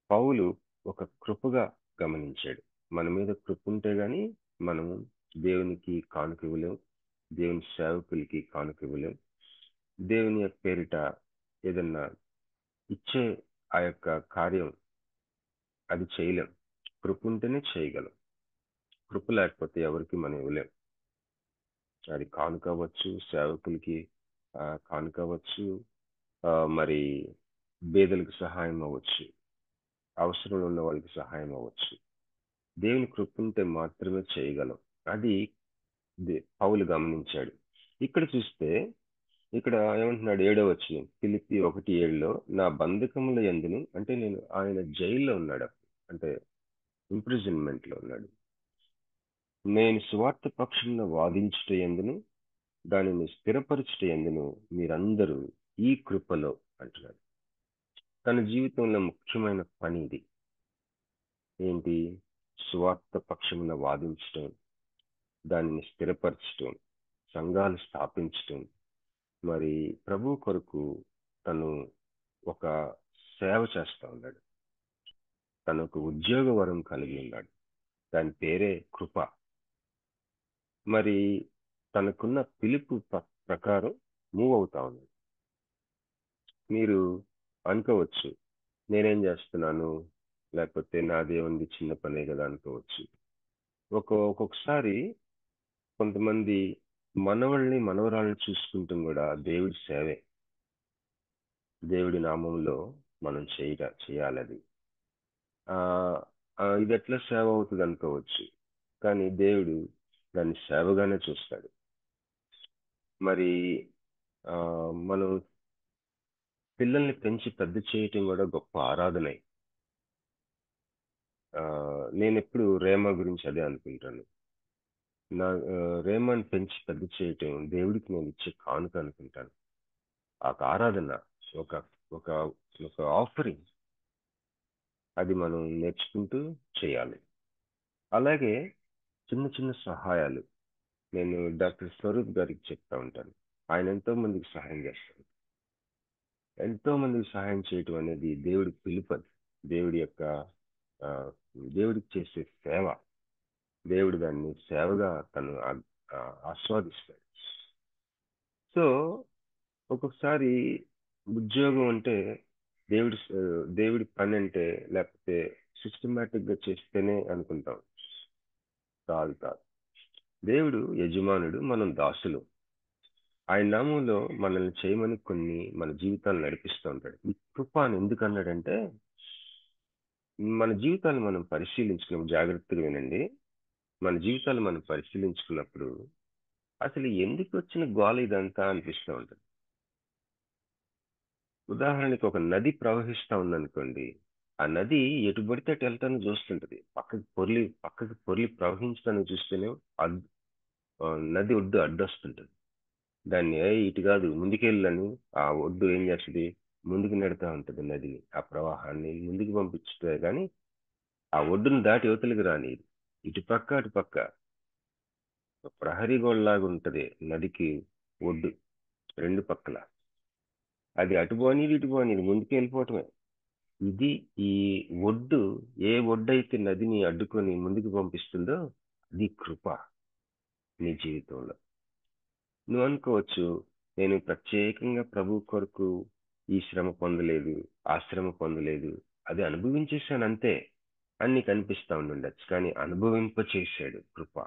పౌలు ఒక కృపగా గమనించాడు. మన మీద కృప ఉంటే గాని మనం దేవునికి కానుక ఇవ్వలేం, దేవుని సేవకులకి కానుక ఇవ్వలేం, దేవుని యొక్క పేరిట ఏదన్నా ఇచ్చే ఆ యొక్క కార్యం అది చేయలేం. కృప ఉంటేనే చేయగలం. కృప లేకపోతే ఎవరికి మనం ఇవ్వలేం. అది కానుక అవ్వచ్చు, సేవకులకి కానుక అవ్వచ్చు, మరి పేదలకు సహాయం అవ్వచ్చు, అవసరంలో ఉన్న వాళ్ళకి సహాయం అవ్వచ్చు. దేవుని కృప ఉంటే మాత్రమే చేయగలం. అది పౌలు గమనించాడు. ఇక్కడ చూస్తే, ఇక్కడ ఏమంటున్నాడు 7వ వచనం, ఫిలిప్పీ 1:7లో నా బంధకముల యందును, అంటే నేను ఆయన జైల్లో ఉన్నాడు, అంటే ఇంప్రిజన్మెంట్ లో ఉన్నాడు, నేను సువార్త పక్షంలో వాదించుట యందును దానిని స్థిరపరచుట యందును మీరందరూ ఈ కృపలో అంటున్నాడు. తన జీవితంలో ముఖ్యమైన పని ఇది. ఏంటి? సువార్త పక్షమున వాదించటం, దానిని స్థిరపరచటం, సంఘాలు స్థాపించటం, మరి ప్రభు కొరకు తను ఒక సేవ చేస్తా ఉన్నాడు. తను ఒక ఉద్యోగ వరం కలిగి ఉన్నాడు. దాని పేరే కృప. మరి తనకున్న పిలుపు ప్రకారం మూవ్ అవుతా ఉన్నాడు. మీరు అనుకోవచ్చు, నేనేం చేస్తున్నాను, లేకపోతే నాదేముంది, చిన్న పనే కదా అనుకోవచ్చు. ఒక్కొక్కసారి కొంతమంది మనవల్ని మనవరాలను చూసుకుంటాం కూడా దేవుడి సేవే. దేవుడి నామంలో మనం చేయాలి అది. ఇది ఎట్లా సేవ అవుతుంది అనుకోవచ్చు, కానీ దేవుడు దాన్ని సేవగానే చూస్తాడు. మరి మనం పిల్లల్ని పెంచి పెద్ద చేయటం కూడా గొప్ప ఆరాధనే. నేను ఎప్పుడు రేమా గురించి అదే అనుకుంటాను. నా రేమాని పెంచి పెద్ద చేయటం దేవుడికి నేను ఇచ్చే కానుక అనుకుంటాను. ఆ ఆరాధన ఒక ఒక ఒక ఆఫరింగ్, అది మనం నేర్చుకుంటూ చేయాలి. అలాగే చిన్న చిన్న సహాయాలు నేను డాక్టర్ స్వరూప్ గారికి చెప్తా ఉంటాను. ఆయన ఎంతో మందికి సహాయం చేస్తారు. ఎంతో మందికి సహాయం చేయటం అనేది దేవుడి పిలుపది. దేవుడి యొక్క దేవుడికి చేసే సేవ. దేవుడు దాన్ని సేవగా తను ఆస్వాదిస్తాడు. సో ఒక్కొక్కసారి ఉద్యోగం అంటే దేవుడి పని అంటే, లేకపోతే సిస్టమేటిక్ గా చేస్తేనే అనుకుంటాం. కాదు. దేవుడు యజమానుడు, మనం దాసులు. ఆయన నామంలో మనల్ని చేయమని కొన్ని మన జీవితాలు నడిపిస్తూ ఉంటాడు. ఈ కృప అని ఎందుకు అన్నాడంటే, మన జీవితాలు మనం పరిశీలించుకున్నప్పుడు, జాగ్రత్తగా వినండి, మన జీవితాలు మనం పరిశీలించుకున్నప్పుడు అసలు ఎందుకు వచ్చిన గోల ఇదంతా అనిపిస్తూ ఉంటుంది. ఉదాహరణకి ఒక నది ప్రవహిస్తా ఉందనుకోండి, ఆ నది ఎటు పడితే అటు వెళ్తాను చూస్తుంటది. పక్కకి పొర్లి ప్రవహించడానికి చూస్తేనే అడ్- నది ఒడ్డు అడ్డొస్తుంటది. దాన్ని ఇటు కాదు ముందుకెళ్ళని ఆ ఒడ్డు ఏం చేస్తుంది, ముందుకు నెడతా ఉంటది నదిని, ఆ ప్రవాహాన్ని ముందుకు పంపించుతాయి. కానీ ఆ ఒడ్డును దాటి యువతలకి రాని, ఇటు పక్క అటు పక్క ఒక ప్రహరీ గోడలాగా ఉంటది నదికి ఒడ్డు రెండు పక్కల. అది అటు పోనీ ఇటు పోనీ ముందుకు వెళ్ళిపోవటమే. ఇది ఈ ఒడ్డు, ఏ ఒడ్డు అయితే నదిని అడ్డుకొని ముందుకు పంపిస్తుందో అది కృప. నీ జీవితంలో నువ్వు అనుకోవచ్చు, నేను ప్రత్యేకంగా ప్రభు కొరకు ఈ శ్రమ పొందలేదు, ఆ శ్రమ పొందలేదు, అది అనుభవించేశాను అంతే అని నీకు అనిపిస్తా ఉండుండొచ్చు. కానీ అనుభవింప చేశాడు కృప.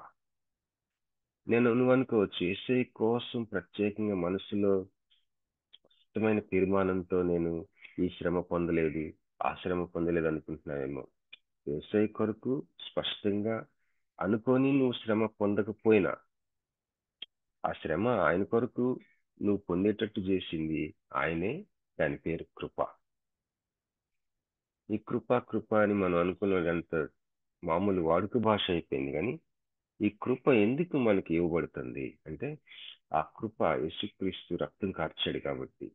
నువ్వు అనుకోవచ్చు, యేసయ్య కోసం ప్రత్యేకంగా మనసులో స్పష్టమైన తీర్మానంతో నేను ఈ శ్రమ పొందలేదు, ఆ శ్రమ పొందలేదు అనుకుంటున్నావేమో. యేసయ్య కొరకు స్పష్టంగా అనుకొని నువ్వు శ్రమ పొందకపోయినా, ఆ శ్రమ ఆయన కొరకు నువ్వు పొందేటట్టు చేసింది ఆయనే. దాని పేరు కృప. ఈ కృప కృప అని మనం అనుకున్నదంత మామూలు వాడుక భాష అయిపోయింది. కానీ ఈ కృప ఎందుకు మనకి ఇవ్వబడుతుంది అంటే, ఆ కృప యేసుక్రీస్తు రక్తం కార్చాడు కాబట్టి,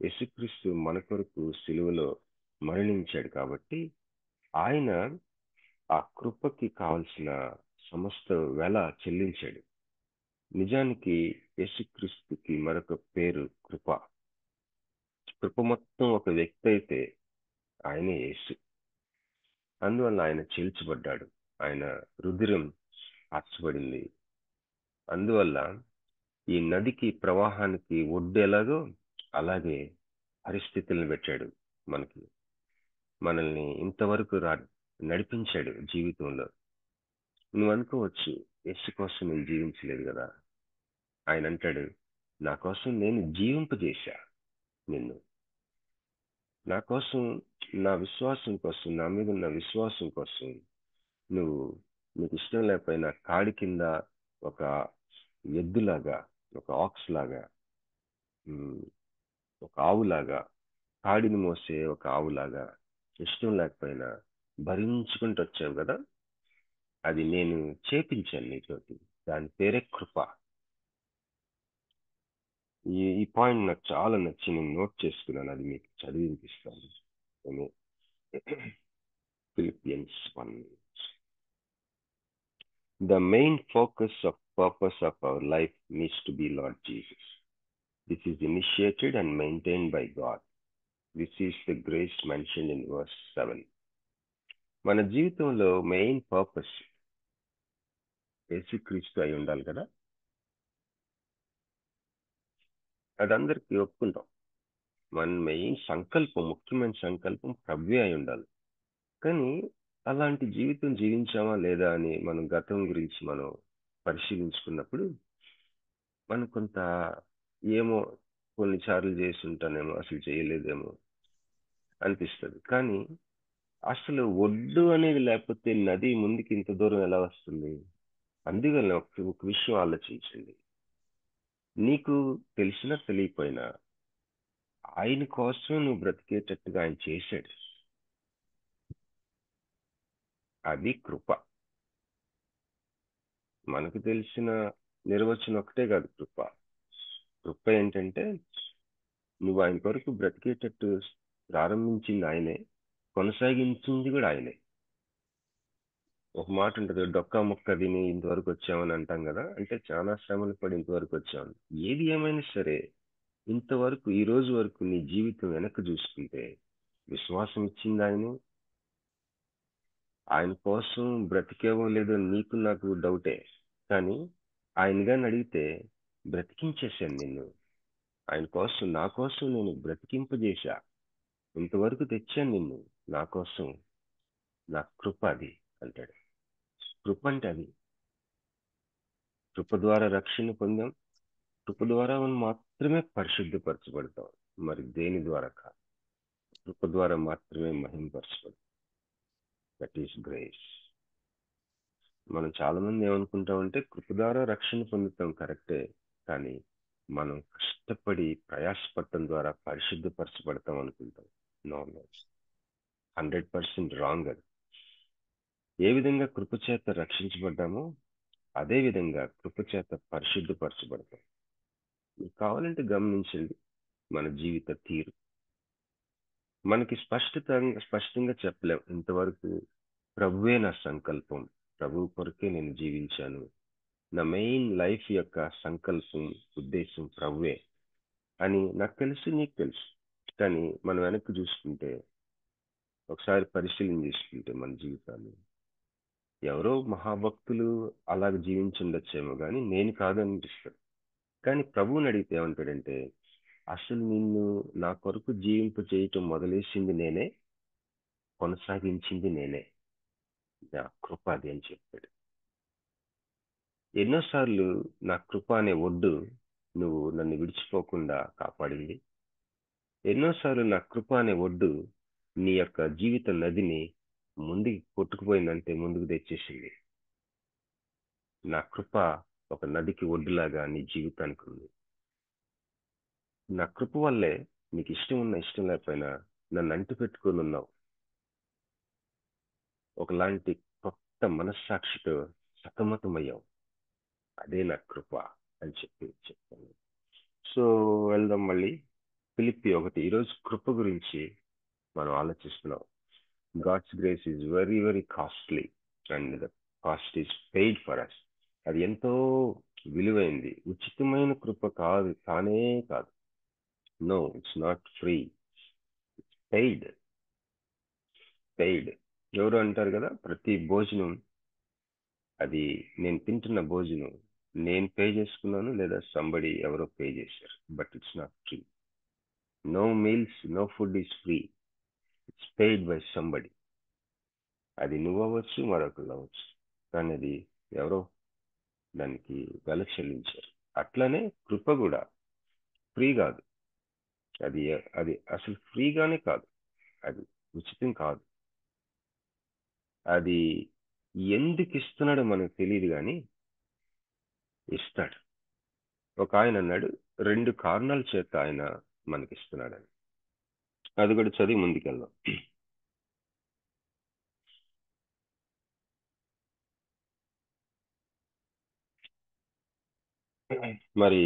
యేసుక్రీస్తు మన కొరకు సిలువలో మరణించాడు కాబట్టి, ఆయన ఆ కృపకి కావలసిన సమస్త వెల చెల్లించాడు. నిజానికి యేసుక్రీస్తుకి మరొక పేరు కృప. కృప మొత్తం ఒక వ్యక్తి అయితే ఆయనే యేసు. అందువల్ల ఆయన చీల్చబడ్డాడు, ఆయన రుధిరం కార్చబడింది. అందువల్ల ఈ నదికి ప్రవాహానికి ఒడ్డు ఎలాగో అలాగే పరిస్థితులను పెట్టాడు మనకి. మనల్ని ఇంతవరకు నడిపించాడు జీవితంలో. నువ్వు అనుకోవచ్చు, యేసు కోసం నేను జీవించలేదు కదా. ఆయన అంటాడు, నా కోసం నేను జీవింపజేశా నిన్ను. నా కోసం, నా విశ్వాసం కోసం, నా మీద ఉన్న విశ్వాసం కోసం నువ్వు, నీకు ఇష్టం లేకపోయినా కాడి కింద ఒక ఎద్దులాగా, ఒక ఆక్స్ లాగా, ఒక ఆవులాగా, కాడిని మోసే ఒక ఆవులాగా ఇష్టం లేకపోయినా భరించుకుంటూ వచ్చావు కదా. అది నేను చేపించాను నీతోటి. దాని పేరే కృప. ఈ పాయింట్ నాకు చాలా నచ్చి నేను నోట్ చేసుకున్నాను. అది మీకు చదివి వినిపిస్తాను. Philippians 1. The main purpose of our life needs to be Lord Jesus. This is initiated and maintained by God. This is the grace mentioned in verse 7. మన జీవితంలో మెయిన్ పర్పస్ యేసుక్రీస్తు అయి ఉండాలి కదా. అది అందరికీ ఒప్పుకుంటాం. మన మెయిన్ సంకల్పం, ముఖ్యమైన సంకల్పం ప్రభువే అయి ఉండాలి. కానీ అలాంటి జీవితం జీవించామా లేదా అని మనం గతం గురించి మనం పరిశీలించుకున్నప్పుడు మనం కొంత ఏమో కొన్నిసార్లు చేసి ఉంటానేమో, అసలు చేయలేదేమో అనిపిస్తుంది. కానీ అసలు ఒడ్డు అనేది లేకపోతే నది ముందుకి ఇంత దూరం ఎలా వస్తుంది? అందువల్ల ఒక విషయం ఆలోచించండి. నీకు తెలిసినా తెలియకపోయినా ఆయన కోసం నువ్వు బ్రతికేటట్టుగా ఆయన చేశాడు. అది కృప. మనకు తెలిసిన నిర్వచనం ఒకటే కాదు కృప. కృప ఏంటంటే, నువ్వు ఆయన కొరకు బ్రతికేటట్టు ప్రారంభించింది ఆయనే, కొనసాగించింది కూడా ఆయనే. ఒక మాట ఉంటుంది, డొక్కా ముక్క తిని ఇంతవరకు వచ్చామని అంటాం కదా. అంటే చాలా శ్రమలు పడి ఇంతవరకు వచ్చామని. ఏది ఏమైనా సరే, ఇంతవరకు ఈ రోజు వరకు నీ జీవితం వెనక్కి చూసుకుంటే విశ్వాసం ఇచ్చింది ఆయనే. ఆయన కోసం బ్రతికేవో లేదో నీకు నాకు డౌటే. కానీ ఆయనగా అడిగితే బ్రతికించేశాను నిన్ను. ఆయన కోసం, నా కోసం నేను బ్రతికింపజేశా, ఇంతవరకు తెచ్చాను నిన్ను నా కోసం. నా కృప అది అంటాడు. కృప అంటే అది. కృప ద్వారా రక్షణ పొందాం. కృప ద్వారా మనం మాత్రమే పరిశుద్ధపరచబడతాం, మరి దేని ద్వారా కాదు. కృప ద్వారా మాత్రమే మహిమపరచబడతాం. That is grace. మనం చాలా మంది ఏమనుకుంటామంటే, కృప ద్వారా రక్షణ పొందుతాం, కరెక్టే. కానీ మనం కష్టపడి ప్రయాసపడటం ద్వారా పరిశుద్ధపరచబడతాం అనుకుంటాం. నో నో, 100% రాంగ్ అది. ఏ విధంగా కృపచేత రక్షించబడ్డామో అదే విధంగా కృపచేత పరిశుద్ధపరచబడతాం. మీకు కావాలంటే గమనించండి మన జీవిత తీరు. మనకి స్పష్టంగా చెప్పలేం ఇంతవరకు ప్రభువే నా సంకల్పం, ప్రభు కొరకే నేను జీవించాను, నా మెయిన్ లైఫ్ యొక్క సంకల్పం ఉద్దేశం ప్రభువే అని నాకు తెలుసు, నీకు తెలుసు. కానీ మనం వెనక్కి చూసుకుంటే, ఒకసారి పరిశీలన చేసుకుంటే మన జీవితాలు, ఎవరో మహాభక్తులు అలాగ జీవించుండొచ్చేమో కానీ నేను కాదనిపిస్తాడు. కానీ ప్రభువుని అడిగితే ఏమంటాడంటే, అసలు నిన్ను నా కొరకు జీవింప చేయటం మొదలేసింది నేనే, కొనసాగించింది నేనే, నా కృప అది అని చెప్పాడు. ఎన్నోసార్లు నా కృప అనే ఒడ్డు నువ్వు నన్ను విడిచిపోకుండా కాపాడింది. ఎన్నోసార్లు నా కృప అనే ఒడ్డు నీ యొక్క జీవిత నదిని ముందుకు కొట్టుకుపోయిందంటే ముందుకు తెచ్చేసింది. నా కృప ఒక నదికి ఒడ్డులాగా నీ జీవితానికి ఉంది. నా కృప వల్లే నీకు ఇష్టం ఉన్నా ఇష్టం లేకపోయినా నన్ను అంటి పెట్టుకొని ఉన్నావు. ఒకలాంటి కొత్త మనస్సాక్షితో సతమతమయ్యావు. అదే నా కృప అని చెప్తాను. సో వెళ్దాం మళ్ళీ ఫిలిప్పి 1. ఈరోజు కృప గురించి మనం ఆలోచిస్తున్నాం. God's grace is very very costly and the cost is paid for us. అది ఎంతో విలువైంది, ఉచితమైన కృప కాదు, కానే కాదు. No, it's not free, it's paid. Paid. ఎవరు అంటారు కదా, ప్రతి భోజనం అది నేను తింటున్న భోజనం నేను పే చేసుకున్నాను లేదా సంబడి ఎవరో పే చేశారు, but it's not free. No meals, no food is free, it's paid by somebody. అది నువ్వు అవ్వచ్చు, మరొకరు అవ్వచ్చు, కానీ అది ఎవరో దానికి వెల చెల్లించారు. అట్లనే కృప కూడా ఫ్రీ కాదు. అది అది అసలు ఫ్రీగానే కాదు, అది ఉచితం కాదు. అది ఎందుకు ఇస్తున్నాడో మనకు తెలియదు కానీ ఇస్తాడు. ఒక ఆయన అన్నాడు 2 కారణాల చేత ఆయన మనకిస్తున్నాడని. అది కూడా చదివి ముందుకెళ్దాం. మరి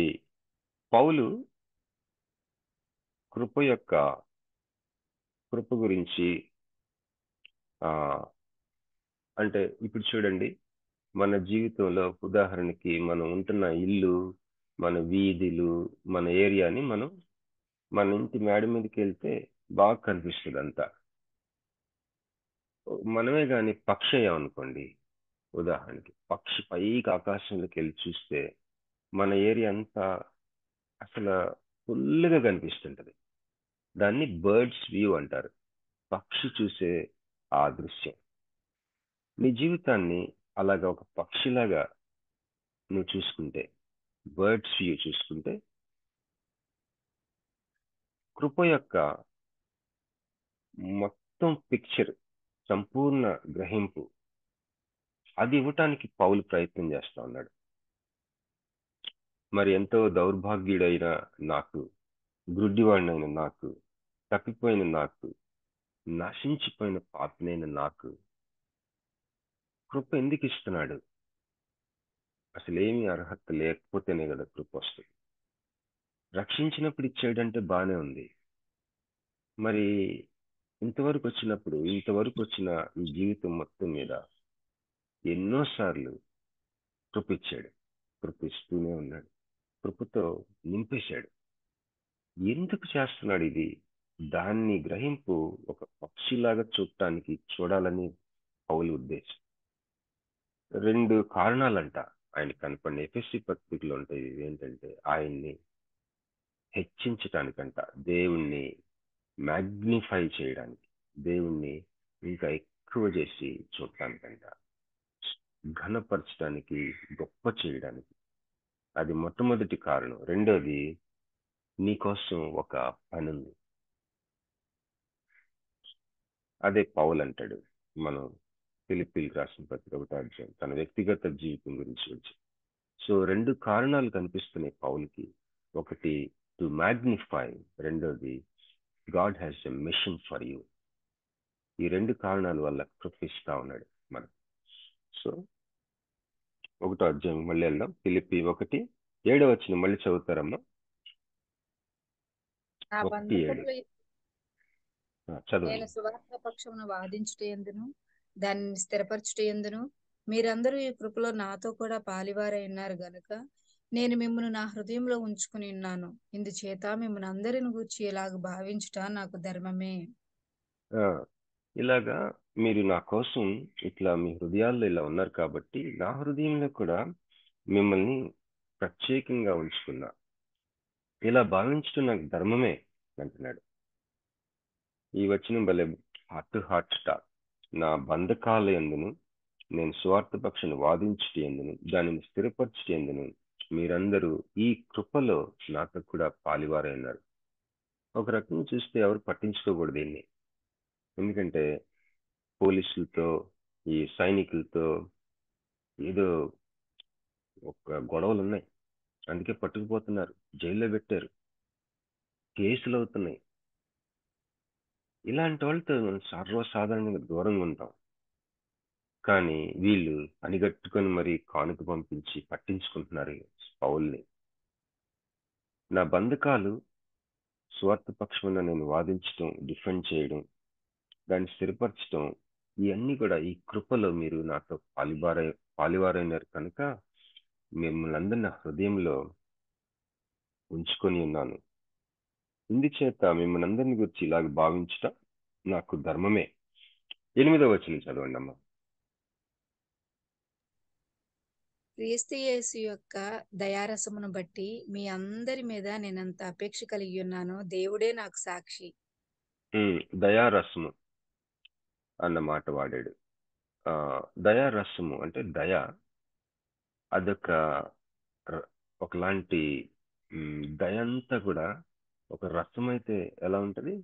పౌలు కృప గురించి అంటే ఇప్పుడు చూడండి, మన జీవితంలో ఉదాహరణకి మనం ఉంటున్న ఇల్లు, మన వీధులు, మన ఏరియాని మన ఇంటి మేడ మీదకి వెళ్తే బాగా కనిపిస్తుంది అంతా. మనమే కానీ పక్షి అయ్యామనుకోండి, ఉదాహరణకి పక్షి పైకి ఆకాశంలోకి వెళ్ళి చూస్తే మన ఏరియా అంతా అసలు ఫుల్గా కనిపిస్తుంటది. దాన్ని బర్డ్స్ వ్యూ అంటారు, పక్షి చూసే ఆ దృశ్యం. నీ జీవితాన్ని అలాగా ఒక పక్షిలాగా నువ్వు చూసుకుంటే, బర్డ్స్ వ్యూ చూసుకుంటే, కృప యొక్క మొత్తం పిక్చర్, సంపూర్ణ గ్రహింపు అది ఇవ్వటానికి పౌలు ప్రయత్నం చేస్తా ఉన్నాడు. మరి ఎంతో దౌర్భాగ్యుడైన నాకు, గ్రుడ్డివాడినైన నాకు, తప్పిపోయిన నాకు, నశించిపోయిన పాపినైన నాకు కృప ఎందుకు ఇస్తున్నాడు? అసలు ఏమీ అర్హత లేకపోతేనే కదా కృప వస్తుంది. రక్షించినప్పుడు ఇచ్చేయడంటే బాగానే ఉంది. మరి ఇంతవరకు వచ్చిన ఈ జీవితం మొత్తం మీద ఎన్నోసార్లు కృప ఇచ్చాడు, కృప ఇస్తూనే ఉన్నాడు, కృపతో నింపేశాడు. ఎందుకు చేస్తున్నాడు ఇది? దాన్ని గ్రహింపు ఒక పక్షిలాగా చూడాలని పౌలు ఉద్దేశం. 2 కారణాలంట ఆయన కనపడిన ఎఫెసీ పత్రికలో ఉంటాయి. ఏంటంటే ఆయన్ని హెచ్చించటానికంట, దేవుణ్ణి మ్యాగ్నిఫై చేయడానికి, దేవుణ్ణి ఇంకా ఎక్కువ చేసి చూడటానికంట, ఘనపరచడానికి, గొప్ప చేయడానికి. అది మొట్టమొదటి కారణం. రెండోది, నీకోసం ఒక పని ఉంది. అదే పౌలు అంటాడు, మనం ఫిలిప్పీలకు రాసిన పత్రిక 1వ అధ్యాయం తన వ్యక్తిగత జీవితం గురించి. సో 2 కారణాలు కనిపిస్తున్నాయి పౌలుకి. ఒకటి టు మ్యాగ్నిఫై, రెండోది God has a mission for you. ఈ రెండు కారణాల వల్ల కృపిస్తా ఉన్నాడు మనకు. సో 1వ అధ్యాయం మళ్ళీ వెళ్దాం. ఫిలిప్పి 1:7 మళ్ళీ చదువుతారమ్మా. నా 1:7 బంధకములు నేను చదవండి. సువార్త పక్షమును వాదించుటయందును దానిని స్థిరపరచుటయందును మీరందరూ ఈ కృపలో నాతో కూడా పాలివారై ఉన్నారు గనుక నేను మిమ్మల్ని నా హృదయంలో ఉంచుకుని ఉన్నాను. ఇందుచేత మిమ్మల్ని అందరిని గూర్చి ఇలాగ భావించుట నాకు ధర్మమే. ఆ, ఇలాగా మీరు నా కోసం ఇట్లా మీ హృదయాల్లో ఇలా ఉన్నారు కాబట్టి నా హృదయంలో కూడా మిమ్మల్ని ప్రత్యేకంగా ఉంచుకున్నా. ఇలా భావించడం నాకు ధర్మమే అంటున్నాడు. ఈ వచనం భలే హార్ట్ టు హార్ట్ స్టార్. నా బంధకాల యందును నేను స్వార్థ పక్షను వాదించుట ఎందును దానిని స్థిరపరచుట ఎందును మీరందరూ ఈ కృపలో నాతో కూడా పాలివారై ఉన్నారు. ఒక రకంగా చూస్తే ఎవరు పట్టించుకోకూడదు దీన్ని. ఎందుకంటే పోలీసులతో ఈ సైనికులతో ఏదో ఒక గొడవలు ఉన్నాయి, అందుకే పట్టుకుపోతున్నారు, జైల్లో పెట్టారు, కేసులు అవుతున్నాయి. ఇలాంటి వాళ్ళతో మనం సర్వసాధారణంగా దూరంగా ఉంటాం. కానీ వీళ్ళు అణిగట్టుకొని మరి కానుక పంపించి పట్టించుకుంటున్నారు పౌల్ని. నా బంధకాలు స్వార్థపక్షమున నేను వాదించడం, డిఫెండ్ చేయడం, దాన్ని స్థిరపరచడం, ఇవన్నీ కూడా ఈ కృపలో మీరు నాతో పాలివారైనారు కనుక మిమ్మల్ని అందరినీ నా హృదయంలో ఉంచుకొని ఉన్నాను. ఇందుచేత మిమ్మల్ని అందరిని గురించి ఇలాగ భావించటం నాకు ధర్మమే. 8వ వచనం చదవండి అమ్మా. క్రీస్తు యేసు యొక్క దయారసమును బట్టి మీ అందరి మీద నేనంత అపేక్ష కలిగి ఉన్నానో దేవుడే నాకు సాక్షి. దయారసము అన్న మాట వాడాడు. దయారసము అంటే దయ, అదొక ఒకలాంటి దయ అంతా కూడా ఒక రసం అయితే ఎలా ఉంటది,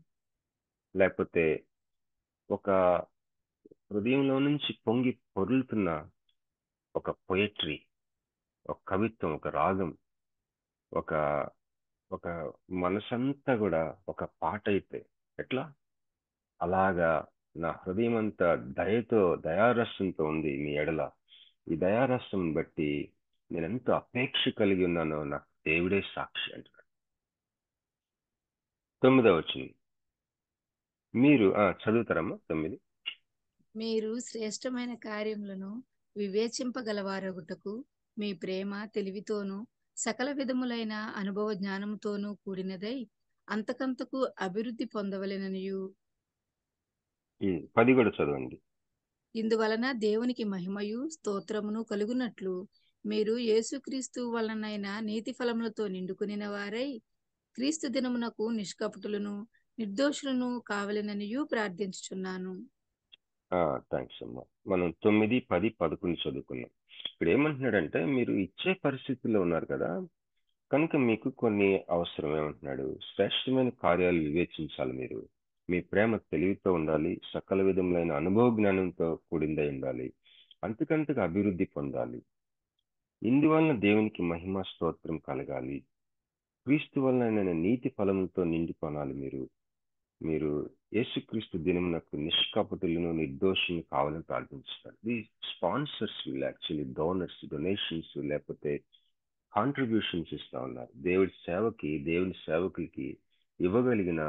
లేకపోతే ఒక హృదయంలో నుంచి పొంగి పొరులుతున్న ఒక పొయట్రీ, ఒక కవిత్వం, ఒక రాగం, ఒక ఒక మనసంతా కూడా ఒక పాట అయితే ఎట్లా, అలాగా నా హృదయం అంతా దయతో దయారసంతో ఉంది మీ ఎడల. ఈ దయారసం బట్టి నేను ఎంతో అపేక్ష కలిగి ఉన్నానో నాకు దేవుడే సాక్షి అంటున్నాడు. 9వ వచనం మీరు చదువుతారమ్మా. 9. మీరు శ్రేష్టమైన కార్యములను వివేచింపగలవారగుటకు మీ ప్రేమ తెలివితోనూ సకల విధములైన అనుభవ జ్ఞానముతోనూ కూడినదై అంతకంతకు అభివృద్ధి పొందవలెననియు 10 కూడా చదవండి. ఇందువలన దేవునికి మహిమయు స్తోత్రమును కలుగునట్లు మీరు యేసుక్రీస్తు వలనైన నీతి ఫలములతో నిండుకునిన వారై క్రీస్తు దినమునకు నిష్కపటులను నిర్దోషులను కావలెననియు ప్రార్థించుచున్నాను. థ్యాంక్స్ అమ్మా. మనం 9, 10, 11 చదువుకున్నాం. ఇక్కడ ఏమంటున్నాడంటే మీరు ఇచ్చే పరిస్థితుల్లో ఉన్నారు కదా, కనుక మీకు కొన్ని అవసరం. ఏమంటున్నాడు, శ్రేష్టమైన కార్యాలు వివేచించాలి. మీరు మీ ప్రేమ తెలివితో ఉండాలి, సకల విధములైన అనుభవ జ్ఞానంతో కూడిందై ఉండాలి, అంతకంతకు అభివృద్ధి పొందాలి. ఇందువలన దేవునికి మహిమ స్తోత్రం కలగాలి. క్రీస్తు వలన నీతి ఫలములతో నిండికొనాలి. మీరు యేసుక్రీస్తు దినమునకు నిష్కపటులను నిర్దోషులను కావాలని ప్రార్థించుతారు. ది స్పాన్సర్స్ వీళ్ళు యాక్చువల్లీ డొనేషన్స్ లేకపోతే కాంట్రిబ్యూషన్స్ ఇస్తా ఉన్నారు. దేవుని సేవకులకి ఇవ్వగలిగిన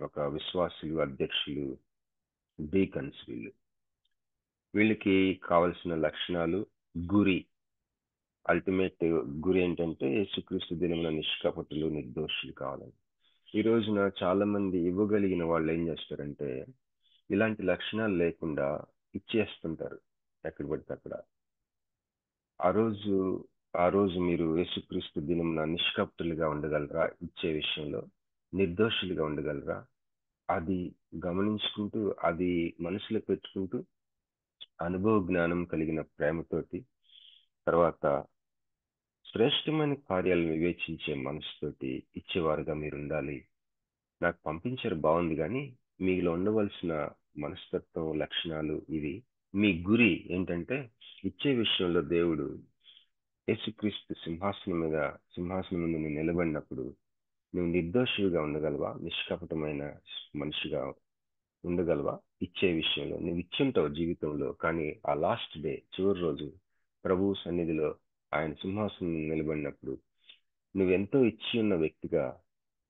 ఒక విశ్వాసులు, అధ్యక్షులు, డీకన్స్ వీళ్ళకి కావలసిన లక్షణాలు, అల్టిమేట్ గురి ఏంటంటే యేసుక్రీస్తు దినమున నిష్కపటులు, నిర్దోషులు కావాలని. ఈ రోజున చాలా మంది ఇవ్వగలిగిన వాళ్ళు ఏం చేస్తారంటే ఇలాంటి లక్షణాలు లేకుండా ఇచ్చేస్తుంటారు ఎక్కడ పడితే అక్కడ. ఆ రోజు మీరు యేసుక్రీస్తు దినమున నిష్కపటులుగా ఉండగలరా, ఇచ్చే విషయంలో నిర్దోషులుగా ఉండగలరా, అది గమనించుకుంటూ, అది మనసులో పెట్టుకుంటూ, అనుభవ జ్ఞానం కలిగిన ప్రేమతోటి, తర్వాత శ్రేష్టమైన కార్యాలను వివేచించే మనసుతోటి ఇచ్చేవారుగా మీరు ఉండాలి. నాకు పంపించారు బాగుంది, కానీ మీలో ఉండవలసిన మనస్తత్వం, లక్షణాలు ఇవి. మీ గురి ఏంటంటే ఇచ్చే విషయంలో దేవుడు యేసుక్రీస్తు సింహాసనం ముందు నిలబడినప్పుడు నువ్వు నిర్దోషిగా ఉండగలవా? నిష్కపటమైన మనిషిగా ఉండగలవా? ఇచ్చే విషయంలో నువ్వు ఇచ్చుంటావు జీవితంలో, కానీ ఆ లాస్ట్ డే, చివరి రోజు ప్రభువు సన్నిధిలో ఆయన సింహాసనం నిలబడినప్పుడు నువ్వెంతో ఇచ్చి ఉన్న వ్యక్తిగా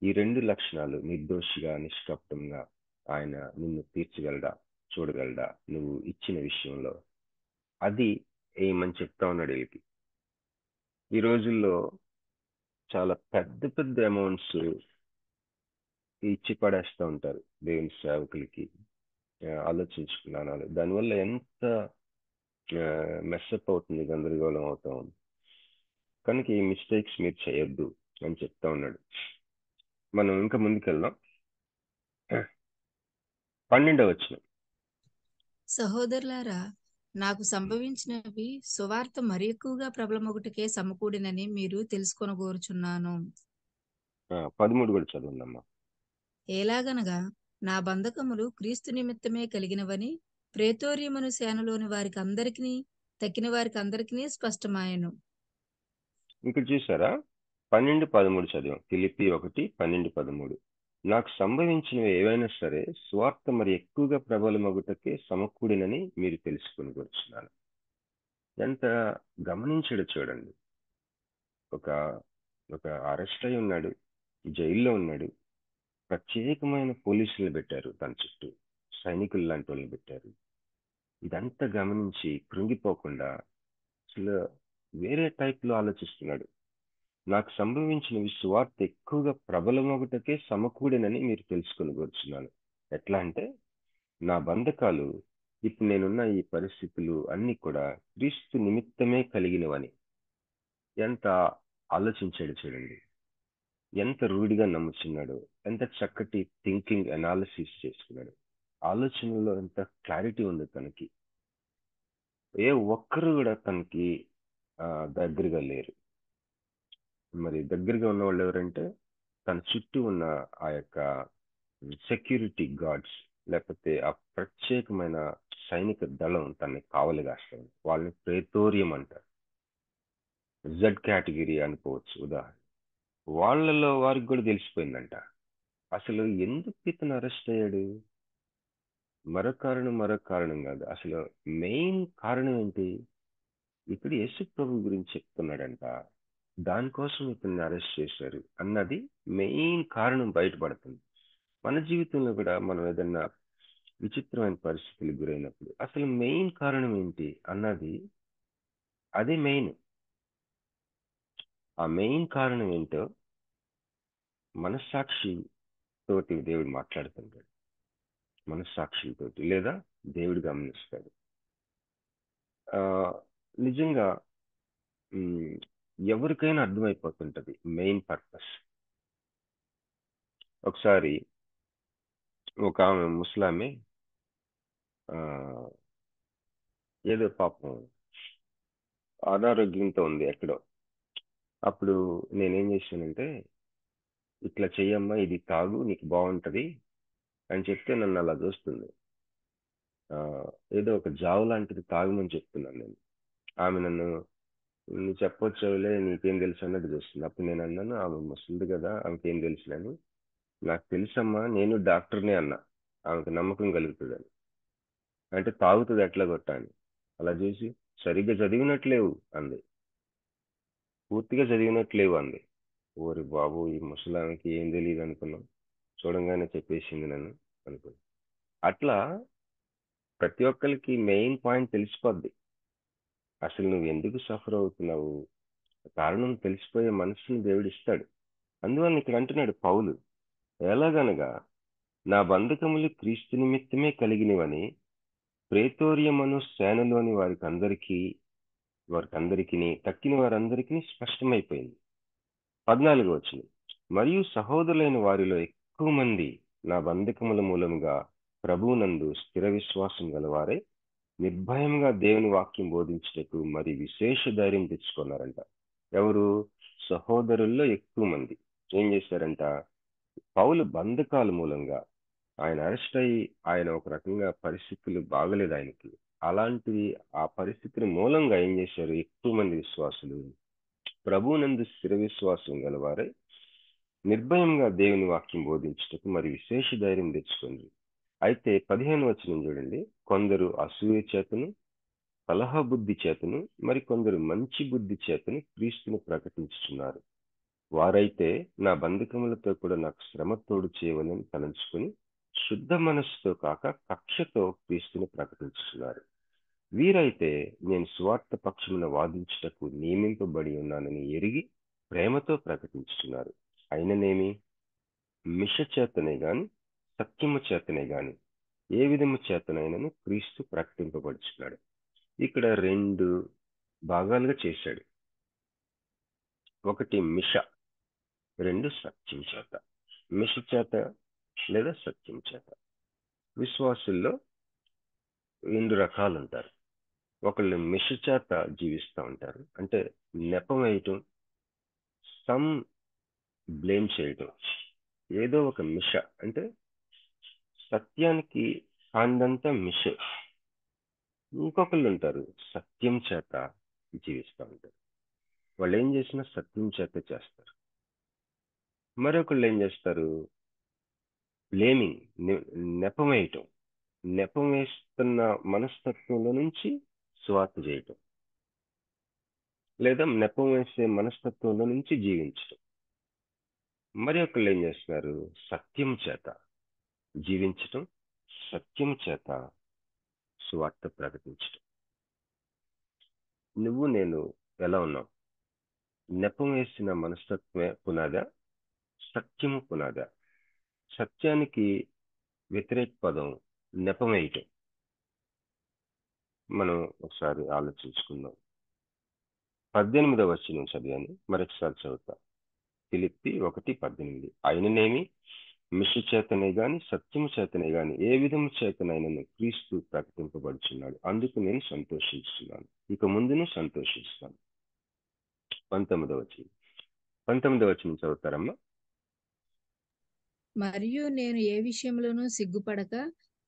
ఈ రెండు లక్షణాలు, నిర్దోషిగా నిష్కపటంగా, ఆయన నిన్ను తీర్చగలడా, చూడగలడా నువ్వు ఇచ్చిన విషయంలో? అది ఏమని చెప్తా ఉన్నాడు వీళ్ళకి. ఈ రోజుల్లో చాలా పెద్ద పెద్ద అమౌంట్స్ ఇచ్చి పడేస్తూ ఉంటారు దేవుని సేవకులకి. ఆలోచించుకున్నాను దానివల్ల ఎంత మెస్అప్ అవుతుంది, గందరగోళం అవుతా ఉంది. కనుక ఈ మిస్టేక్స్ మీరు చేయొద్దు అని చెప్తా ఉన్నాడు. మనం ఇంకా ముందుకెళ్దాం. 12వ వచనం. సహోదరులారా, నాకు సంభవించినవి సువార్త మరి ఎక్కువగా ప్రబలమొకటికే సమకూడినని మీరు తెలుసుకొనగోరుచున్నాను. 13 కూడా చదవండమ్మా. ఎలాగనగా నా బంధకములు క్రీస్తు నిమిత్తమే కలిగినవని ప్రేతోర్యమును సేనలోని వారికి అందరికీ తక్కిన వారికి అందరికీ స్పష్టమాయను. ఇక్కడ చూసారా, 12, 13 చదివాం. ఫిలిప్పి 1, 12, 13. నాకు సంభవించినవి ఏవైనా సరే స్వార్థ మరి ఎక్కువగా ప్రబలమగుటకే సమకూడినని మీరు తెలుసుకుని కూర్చున్నాను. ఎంత గమనించడు చూడండి. ఒక ఒక అరెస్ట్ అయి ఉన్నాడు, జైల్లో ఉన్నాడు. ప్రత్యేకమైన పోలీసులు పెట్టారు తన చుట్టూ, సైనికులు లాంటి వాళ్ళని పెట్టారు. ఇదంతా గమనించి కృంగిపోకుండా అసలు వేరే టైప్ లో ఆలోచిస్తున్నాడు. నాకు సంభవించినవి సువార్త ఎక్కువగా ప్రబలమొకటకే సమకూడినని మీరు తెలుసుకొని కూర్చున్నాను. ఎట్లా అంటే, నా బంధకాలు, ఇప్పుడు నేనున్న ఈ పరిస్థితులు అన్ని కూడా క్రీస్తు నిమిత్తమే కలిగినవని. ఎంత ఆలోచించాడు చూడండి, ఎంత రూఢిగా నమ్ముచున్నాడు, ఎంత చక్కటి థింకింగ్ అనాలిసిస్ చేసుకున్నాడు. ఆలోచనలో ఎంత క్లారిటీ ఉంది తనకి. ఏ ఒక్కరు కూడా తనకి దగ్గరగా లేరు. మరి దగ్గరగా ఉన్న వాళ్ళు ఎవరంటే, తన చుట్టూ ఉన్న ఆ యొక్క సెక్యూరిటీ గార్డ్స్, లేకపోతే ఆ ప్రత్యేకమైన సైనిక దళం తనని కావలి కాస్తారు. వాళ్ళని ప్రేతోరియం అంటారు. జెడ్ కేటగిరీ అనుకోవచ్చు ఉదాహరణ. వాళ్ళలో వారికి కూడా తెలిసిపోయిందంట, అసలు ఎందుకు ఇతను అరెస్ట్ అయ్యాడు. మరో కారణం కాదు, అసలు మెయిన్ కారణం ఏంటి? ఇక్కడ యేసు ప్రభు గురించి చెప్తున్నాడంట, దానికోసం ఇతన్ని అరెస్ట్ చేశారు అన్నది మెయిన్ కారణం బయటపడుతుంది. మన జీవితంలో కూడా మనం ఏదన్నా విచిత్రమైన పరిస్థితులకు గురైనప్పుడు అసలు మెయిన్ కారణం ఏంటి అన్నది, అదే మెయిన్. ఆ మెయిన్ కారణం ఏంటో మనస్సాక్షి తోటి దేవుడు మాట్లాడుతుంటాడు. మనస్సాక్షితోటి లేదా దేవుడు గమనిస్తాడు. నిజంగా ఎవరికైనా అర్థమైపోతుంటది మెయిన్ పర్పస్. ఒకసారి ఒక ఆమె ముసలామె ఏదో పాపం అనారోగ్యంతో ఉంది ఎక్కడో. అప్పుడు నేనేం చేశానంటే, ఇట్లా చెయ్యమ్మా, ఇది తాగు నీకు బాగుంటది అని చెప్తే నన్ను అలా చూస్తుంది. ఏదో ఒక జావు లాంటిది తాగమని చెప్తున్నాను నేను. ఆమె నన్ను, నువ్వు చెప్పొచ్చులే నీకేం తెలుసు అన్నట్టు చూస్తుంది. అప్పుడు నేను అన్నాను, ఆమె ముసలిది కదా, ఆమెకి ఏం తెలుసులని. నాకు తెలుసమ్మా, నేను డాక్టర్నే అన్నా, ఆమెకు నమ్మకం కలుగుతుందని. అంటే తాగుతుంది ఎట్లా కొట్టాను. అలా చూసి, సరిగ్గా చదివినట్లేవు అంది, పూర్తిగా చదివినట్లేవు అంది. ఓరి బాబు, ఈ ముసలామెకి ఏం తెలియదు అనుకున్నాం, చూడంగానే చెప్పేసింది నన్ను అనుకున్నాను. అట్లా ప్రతి ఒక్కరికి మెయిన్ పాయింట్ తెలిసిపోద్ది. అసలు నువ్వు ఎందుకు సఫర్ అవుతున్నావు, కారణం తెలిసిపోయే మనసుని దేవుడిస్తాడు. అందువల్ల ఇక్కడ అంటున్నాడు పౌలు, ఎలాగనగా నా బంధకములు క్రీస్తు నిమిత్తమే కలిగినవని ప్రేతోర్యమను సేనలోని వారికి తక్కిన వారందరికీ స్పష్టమైపోయింది. 14వ వచనం. మరియు సహోదరులైన వారిలో ఎక్కువ మంది నా బంధకముల మూలముగా ప్రభువునందు స్థిర విశ్వాసం గలవారే నిర్భయంగా దేవుని వాక్యం బోధించుటకు మరి విశేష ధైర్యం తెచ్చుకున్నారంట. ఎవరు? సహోదరుల్లో ఎక్కువ మంది ఏం చేశారంట, పౌలు బంధకాల మూలంగా, ఆయన అరెస్ట్ అయ్యి ఆయన ఒక రకంగా పరిస్థితులు బాగలేదు ఆయనకి. అలాంటివి ఆ పరిస్థితుల మూలంగా ఏం చేశారు, ఎక్కువ మంది విశ్వాసులు ప్రభువునందు స్థిర విశ్వాసం గలవారే నిర్భయంగా దేవుని వాక్యం బోధించుటకు మరి విశేష ధైర్యం తెచ్చుకోండి. అయితే 15 వచనం చూడండి. కొందరు అసూయ చేతను, కలహ బుద్ధి చేతను, మరి కొందరు మంచి బుద్ధి చేతను క్రీస్తుని ప్రకటించుతున్నారు. వారైతే నా బంధకములతో కూడా నాకు శ్రమ తోడు చేయవలని తలంచుకుని శుద్ధ మనస్సుతో కాక కక్షతో క్రీస్తుని ప్రకటించుతున్నారు. వీరైతే నేను సువార్త పక్షమున వాదించుటకు నియమింపబడి ఉన్నానని ఎరిగి ప్రేమతో ప్రకటించుతున్నారు. అయిననేమి మిష చేతనే గాని సత్యము చేతనే గాని ఏ విధము చేతనైనను క్రీస్తు ప్రకటింపబడుచున్నాడు. ఇక్కడ 2 భాగాలుగా చేశాడు. ఒకటి మిష, 2 సత్యం చేత. మిష చేత లేదా సత్యం చేత. విశ్వాసుల్లో 2 రకాలు ఉంటారు. ఒకళ్ళు మిష చేత జీవిస్తూ ఉంటారు, అంటే నెపం వేయటం, సమ్ బ్లేమ్ చేయటం, ఏదో ఒక మిష అంటే సత్యానికి కాందంతా మిషే. ఇంకొకళ్ళు ఉంటారు సత్యం చేత జీవిస్తూ ఉంటారు. వాళ్ళు ఏం చేసినా సత్యం చేత చేస్తారు. మరొకళ్ళు ఏం చేస్తారు, బ్లేమింగ్, నెపం వేయటం, నెపం వేస్తున్న మనస్తత్వంలో నుంచి స్వార్థ చేయటం, లేదా నెపం వేసే మనస్తత్వంలో నుంచి జీవించటం. మరి ఒకళ్ళు ఏం చేస్తున్నారు, సత్యం చేత జీవించటం, సత్యం చేత స్వార్థ ప్రకటించటం. నువ్వు నేను ఎలా ఉన్నావు? నెపం వేసిన మనస్తత్వమే పునాదా, సత్యము పునాదా? సత్యానికి వ్యతిరేక పదం నెపం వేయటం. మనం ఒకసారి ఆలోచించుకుందాం. 18వ వచనం చదివాను, మరొకసారి చదువుతా. ఫిలిప్పి 1:18. అయిననేమి మిష చేతనే గాని సత్యము చేతనే గాని ఏ విధము చేతనైనను క్రీస్తు ప్రకటింపబడుచున్నాడు. అందుకు నేను సంతోషిస్తున్నాను, ఇక ముందును సంతోషిస్తాను. 19వ వచనం చదువుతారమ్మా. మరియు నేను ఏ విషయంలోనూ సిగ్గుపడక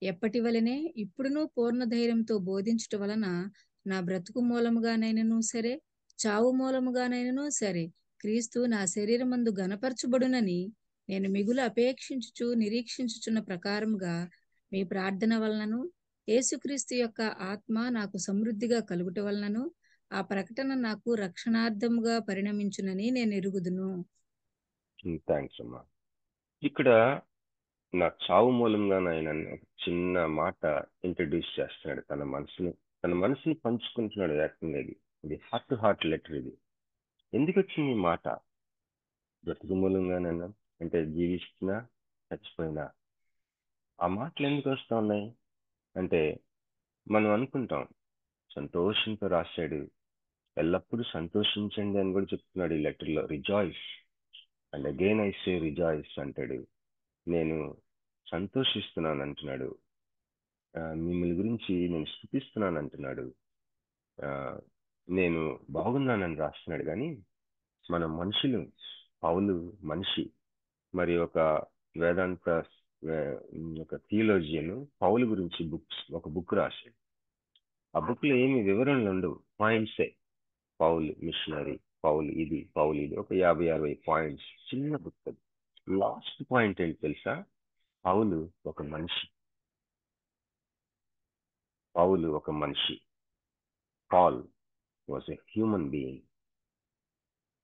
ఎప్పటి వలనే ఇప్పుడును పూర్ణ ధైర్యంతో బోధించుట వలన నా బ్రతుకు మూలముగానైనను సరే, చావు మూలముగానైనను సరే, క్రీస్తు నా శరీరమందు గనపరచుబడునని నేను మిగులు అపేక్షించుచు నిరీక్షించుచున్న ప్రకారముగా మీ ప్రార్థన వలనను యేసుక్రీస్తు యొక్క ఆత్మ నాకు సమృద్ధిగా కలుగుట వలనను ఆ ప్రకటన నాకు రక్షణార్థముగా పరిణమించునని నేను ఎరుగుదును. థ్యాంక్స్ అమ్మా. ఇక్కడ నా చావు మూలంగా ఆయన ఒక చిన్న మాట ఇంట్రడ్యూస్ చేస్తున్నాడు. తన మనసుని పంచుకుంటున్నాడు. ఏకంగా ఇది హార్ట్ టు హార్ట్ లెటర్. ఇది ఎందుకు వచ్చింది ఈ మాట? బ్రతుకు మూలంగానైనా, అంటే జీవిస్తున్నా చచ్చిపోయినా, ఆ మాటలు ఎందుకు వస్తా ఉన్నాయి అంటే, మనం అనుకుంటాం సంతోషంతో రాశాడు, ఎల్లప్పుడూ సంతోషించండి అని కూడా చెప్తున్నాడు ఈ లెటర్లో. Rejoice and again I say rejoice అంటాడు. నేను సంతోషిస్తున్నాను అంటున్నాడు. మిమ్మల్ని గురించి నేను స్తుతిస్తున్నాను అంటున్నాడు. నేను బాగున్నానని రాస్తున్నాడు. కానీ మన మనుషులు, పౌలు మనిషి, మరి ఒక వేదాంత ఒక థియోలాజియన్ పౌలు గురించి ఒక బుక్ రాశాడు. ఆ బుక్ లో ఏమి వివరణలు ఉండవు, పాయింట్సే. పౌలు మిషనరీ, పౌలు ఇది, పౌలు ఇది, ఒక 50-60 పాయింట్స్, చిన్న బుక్ అది. లాస్ట్ పాయింట్ ఏంటి తెలుసా? పౌలు ఒక మనిషి. పౌలు ఒక మనిషి. Paul was a human being.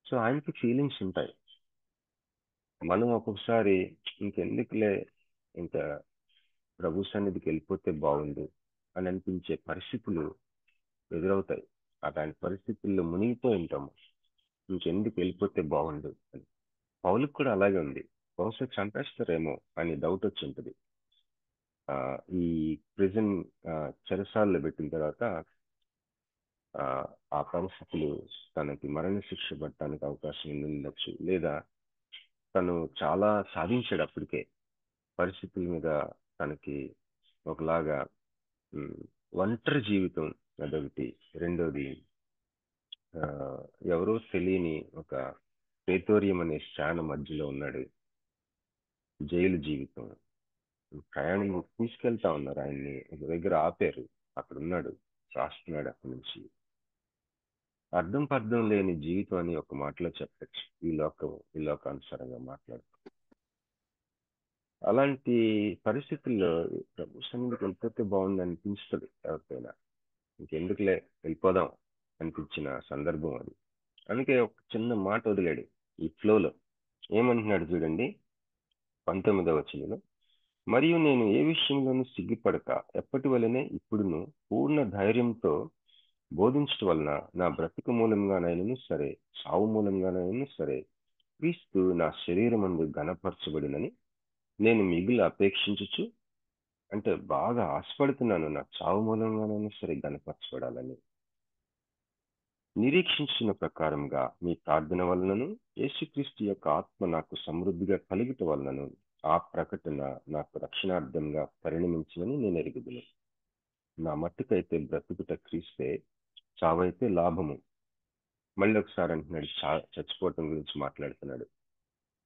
So ఆయనకి ఫీలింగ్స్ ఉంటాయి. మనం ఒక్కొక్కసారి ఇంకెందుకులే, ఇంకా ప్రభు సన్నిధికి వెళ్ళిపోతే బాగుండు అని అనిపించే పరిస్థితులు ఎదురవుతాయి. అలాంటి పరిస్థితుల్లో మునిగిపోయి ఉంటాము. ఇంకెందుకు వెళ్ళిపోతే బాగుండు అని. పౌలుకు కూడా అలాగే ఉంది. బహుశా చంపేస్తారేమో అని డౌట్ వచ్చి ఉంటుంది. ఈ ప్రిజన్ చెరసాల్లో పెట్టిన తర్వాత ఆ పరిస్థితులు తనకి మరణశిక్ష పడటానికి అవకాశం ఉండొచ్చు, లేదా తను చాలా సాధించాడు అప్పటికే. పరిస్థితుల మీద తనకి ఒకలాగా ఒంటరి జీవితం అదొకటి. రెండోది, ఎవరో తెలియని ఒక ప్రేతోరియం అనే స్థానం మధ్యలో ఉన్నాడు. జైలు జీవితం. ప్రయాణం తీసుకెళ్తా ఉన్నారు ఆయన్ని, ఒక దగ్గర ఆపారు. అక్కడ ఉన్నాడు, రాస్తున్నాడు అక్కడి నుంచి. అర్థం పర్థం లేని జీవితం అని ఒక మాటలో చెప్పచ్చు. ఈ లోకానుసారంగా మాట్లాడు. అలాంటి పరిస్థితుల్లో ప్రభు సన్నిధికి వెళ్ళిపోతే బాగుంది అనిపిస్తుంది ఎవరికైనా. ఇంకెందుకులే వెళ్ళిపోదాం అనిపించిన సందర్భం అది. అందుకే ఒక చిన్న మాట వదిలాడు ఈ ఫ్లోలో. ఏమంటున్నాడు చూడండి 19వ వచనంలో, మరియు నేను ఏ విషయంలోనూ సిగ్గుపడక ఎప్పటి వలనే ఇప్పుడును పూర్ణ ధైర్యంతో బోధించడం వలన నా బ్రతుకు మూలంగానైనా సరే, సావు మూలంగానైనా సరే, క్రీస్తు నా శరీరమందు ఘనపరచబడినని నేను మిగులు అపేక్షించుచు, అంటే బాగా ఆశపడుతున్నాను నా చావు మూలంగానైనా సరే ఘనపరచబడాలని. నిరీక్షించిన ప్రకారంగా మీ ప్రార్థన వలనను యేసుక్రీస్తు యొక్క ఆత్మ నాకు సమృద్ధిగా కలుగుట వలనను ఆ ప్రకటన నాకు రక్షణార్థంగా పరిణమించిందని నేను ఎరుగుదును. నా మట్టుకైతే బ్రతుకుట క్రీస్తే, చావైతే లాభము. మళ్ళీ ఒకసారి అంటున్నాడు, చచ్చిపోవటం గురించి మాట్లాడుతున్నాడు.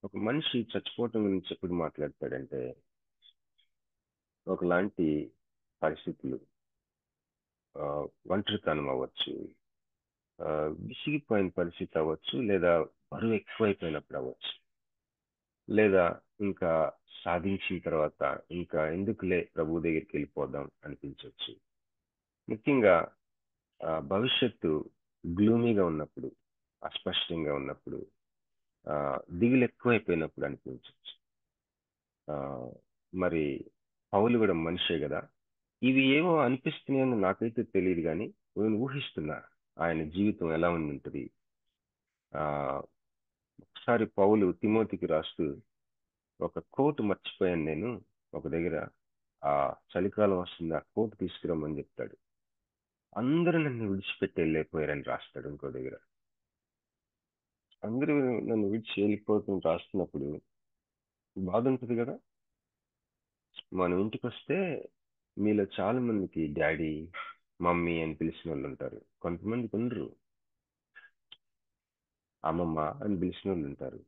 ఒక మనిషి చచ్చిపోవటం గురించి ఎప్పుడు మాట్లాడతాడంటే ఒకలాంటి పరిస్థితులు, ఒంటరితనం అవ్వచ్చు, విసిగిపోయిన పరిస్థితి అవ్వచ్చు, లేదా బరువు ఎక్కువైపోయినప్పుడు అవ్వచ్చు, లేదా ఇంకా సాధించిన తర్వాత ఇంకా ఎందుకులే ప్రభు దగ్గరికి వెళ్ళిపోదాం అనిపించవచ్చు. ముఖ్యంగా భవిష్యత్తు గ్లూమీగా ఉన్నప్పుడు, అస్పష్టంగా ఉన్నప్పుడు, దిగులు ఎక్కువైపోయినప్పుడు అనిపించవచ్చు. మరి పౌలు కూడా మనిషే కదా. ఇవి ఏవో అనిపిస్తున్నాయని నాకైతే తెలియదు, కానీ నేను ఊహిస్తున్నా ఆయన జీవితం ఎలా ఉంటుంది. ఒకసారి పౌలు తిమోతికి రాస్తూ, ఒక కోటు మర్చిపోయాను నేను ఒక దగ్గర, ఆ చలికాలం వస్తుంది, ఆ కోటు తీసుకురమ్మని చెప్తాడు. అందరూ నన్ను విడిచిపెట్టి వెళ్ళిపోయారని రాస్తాడు. ఇంకో దగ్గర అందరూ నన్ను విడిచి వెళ్ళిపోతుంది రాస్తున్నప్పుడు బాధ ఉంటుంది కదా. మనం ఇంటికి వస్తే మీలో చాలా మందికి డాడీ మమ్మీ అని పిలిచిన వాళ్ళు ఉంటారు, కొంతమందికి ఉండరు. అమ్మమ్మ అని పిలిచిన వాళ్ళు ఉంటారు,